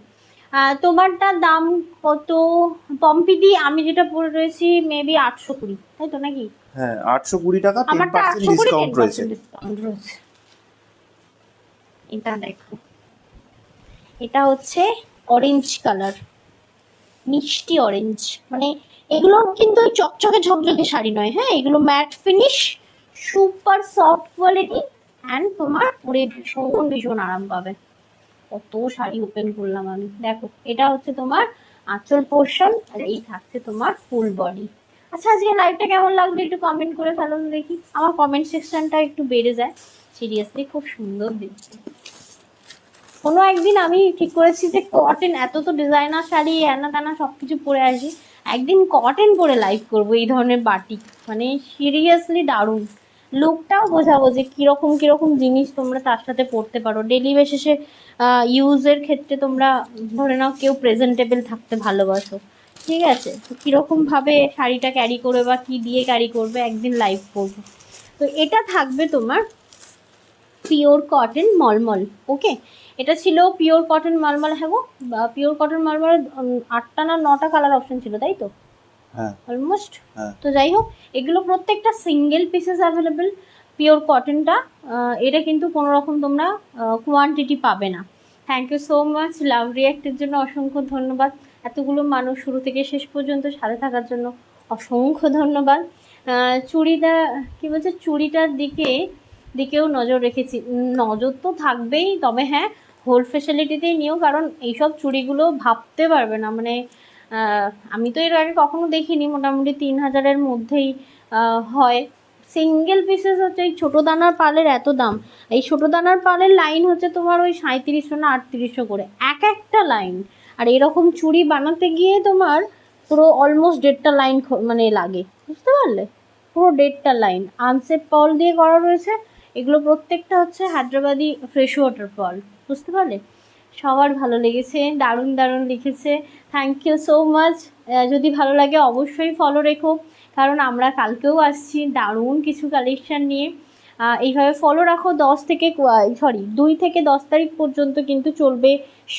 তোমারটার দাম কত পম্পিদি? আমি যেটা পরে রয়েছি মেবি 820, তাই তো নাকি? হ্যাঁ, 820 টাকা, আমারটা 10% 820, ডিসকাউন্ট রয়েছে। ডিসকাউন্ট রয়েছে। এটা দেখো, এটা হচ্ছে অরেঞ্জ কালার, মিষ্টি অরেঞ্জ। মানে এগুলো কিন্তু ওই চকচকে ঝকঝকে শাড়ি নয়, হ্যাঁ, এগুলো mat finish, super soft quality, and তোমার পরে ভীষণ ভীষণ আরাম পাবে। কত শাড়ি ওপেন করলাম আমি, দেখো এটা হচ্ছে তোমার আঁচল পোর্শন, আর এই থাকছে তোমার ফুল বডি। আচ্ছা, আজকে লাইভটা কেমন লাগলো একটু কমেন্ট করে ফেলো তো দেখি, আমার কমেন্ট সেকশনটা একটু বেড়ে যায়। সিরিয়াসলি খুব সুন্দর দেখতে। কোনো একদিন আমি ঠিক করেছি যে কটন, এত তো ডিজাইনার শাড়ি এনা টানা সব কিছু পরে আসি, একদিন কটন পরে লাইভ করবো এই ধরনের বাটিক। মানে সিরিয়াসলি দারুণ, লুকটাও বোঝাবো যে কীরকম কীরকম জিনিস তোমরা তার সাথে পরতে পারো ডেলি বেসিসে। ইউজের ক্ষেত্রে তোমরা ধরে নাও কেউ প্রেজেন্টেবল থাকতে ভালোবাসো, ঠিক আছে, তো কীরকমভাবে শাড়িটা ক্যারি করবে বা কী দিয়ে ক্যারি করবে একদিন লাইভ করবো। তো এটা থাকবে তোমার পিওর কটন মলমল। ওকে, এটা ছিল পিওর কটন মলমল। হ্যাঁ গো, পিওর কটন মলমল 8টা না 9টা কালার অপশন ছিল, তাই তো? হ্যাঁ অলমোস্ট। হ্যাঁ। তো যাই হোক, এগুলো প্রত্যেকটা সিঙ্গেল পিসেস অ্যাভেলেবেল। পিওর কটনটা, এটা কিন্তু কোনো রকম তোমরা কোয়ান্টিটি পাবে না। থ্যাংক ইউ সো মাচ, লাভ রিয়াক্টের জন্য অসংখ্য ধন্যবাদ। এতগুলো মানুষ শুরু থেকে শেষ পর্যন্ত সাথে থাকার জন্য অসংখ্য ধন্যবাদ। চুড়িটা কী বলছে, চুড়িটার দিকেও নজর রেখেছি। নজর তো থাকবেই, তবে হ্যাঁ হোল ফেসিলিটিতেই নিও, কারণ এইসব চুড়িগুলো ভাবতে পারবে না। মানে আমি তো এর আগে কখনো দেখিনি, মোটামুটি 3000-এর মধ্যেই হয়। সিঙ্গেল পিসেস হচ্ছে এই ছোটো দানার পালের এত দাম। এই ছোটো দানার পালের লাইন হচ্ছে তোমার ওই 3700 না 3800 করে এক একটা লাইন। আর এরকম চুড়ি বানাতে গিয়ে তোমার পুরো অলমোস্ট 1.5টা লাইন মানে লাগে, বুঝতে পারলে? পুরো 1.5টা লাইন আনসেপ পাল দিয়ে করা রয়েছে। এগুলো প্রত্যেকটা হচ্ছে হায়দ্রাবাদি ফ্রেশ ওয়াটার পাল, বুঝতে পারলে? সবার ভালো লেগেছে, দারুণ দারুণ লিখেছে, থ্যাংক ইউ সো মাচ। যদি ভালো লাগে অবশ্যই ফলো রেখো, কারণ আমরা কালকেও আসছি দারুণ কিছু কালেকশান নিয়ে। এইভাবে ফলো রাখো। 2 থেকে 10 তারিখ পর্যন্ত কিন্তু চলবে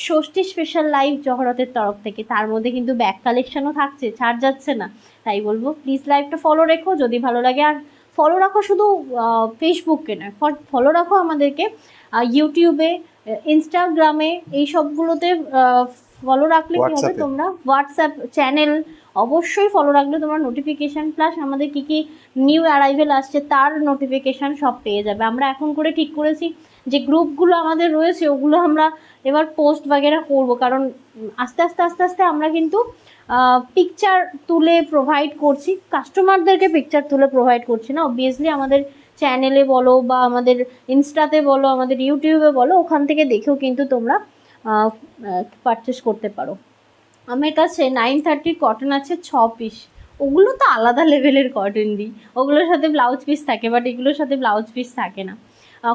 ষষ্ঠী স্পেশাল লাইভ জহরতের তরফ থেকে। তার মধ্যে কিন্তু ব্যাক কালেকশানও থাকছে, ছাড় যাচ্ছে না। তাই বলবো প্লিজ লাইভটা ফলো রেখো যদি ভালো লাগে। আর ফলো রাখো শুধু ফেসবুকে নয়, ফলো রাখো আমাদেরকে ইউটিউবে, ইনস্টাগ্রামে, এই সবগুলোতে ফলো রাখলে কী হবে, তোমরা হোয়াটসঅ্যাপ চ্যানেল অবশ্যই ফলো রাখলে তোমরা নোটিফিকেশান, প্লাস আমাদের কী কী নিউ অ্যারাইভেল আসছে তার নোটিফিকেশান সব পেয়ে যাবে। আমরা এখন করে ঠিক করেছি যে গ্রুপগুলো আমাদের রয়েছে ওগুলো আমরা এবার পোস্ট বাগেরা করবো, কারণ আস্তে আস্তে আস্তে আস্তে আমরা কিন্তু পিকচার তুলে প্রোভাইড করছি, কাস্টমারদেরকে পিকচার তুলে প্রোভাইড করছি না। অবভিয়াসলি আমাদের চ্যানেলে বলো বা আমাদের ইনস্টাতে বলো, আমাদের ইউটিউবে বলো, ওখান থেকে দেখেও কিন্তু তোমরা পারচেস করতে পারো। আমার কাছে 930 কটন আছে 6 পিস, ওগুলো তো আলাদা লেভেলের কটন দিই, ওগুলোর সাথে ব্লাউজ পিস থাকে, বাট এগুলোর সাথে ব্লাউজ পিস থাকে না।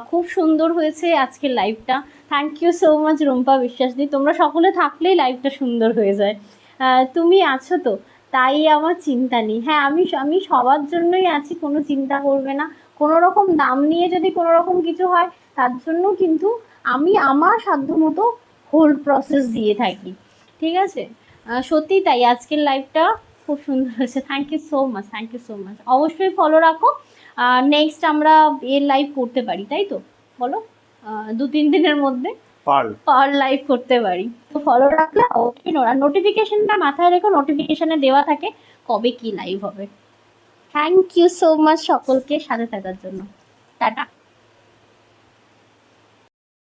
খুব সুন্দর হয়েছে আজকের লাইভটা, thank you so much Rumpa Biswas di. তোমরা সকলে থাকলেই লাইভটা সুন্দর হয়ে যায়। তুমি আছো তো, তাই আমার চিন্তা নেই। হ্যাঁ, আমি সবার জন্যই আছি, কোনো চিন্তা করবে না। কোনো রকম দাম নিয়ে যদি কোনো রকম কিছু হয় তার জন্য কিন্তু আমি আমার সাধ্যমতো হোল প্রসেস দিয়ে থাকি, ঠিক আছে? সত্যি তাই, আজকের লাইভটা খুব সুন্দর হয়েছে, thank you so much, thank you so much. অবশ্যই ফলো রাখো। নেক্সট আমরা এর লাইভ করতে পারি, তাই তো বলো? 2-3 দিনের মধ্যে পার লাইভ করতে পারি, তো ফলো রাখলে অবশ্যই। নোটিফিকেশনটা মাথায় রেখো, নোটিফিকেশানে দেওয়া থাকে কবে কি লাইভ হবে। থ্যাংক ইউ সো মাচ সকলকে সাথে থাকার জন্য। টাটা।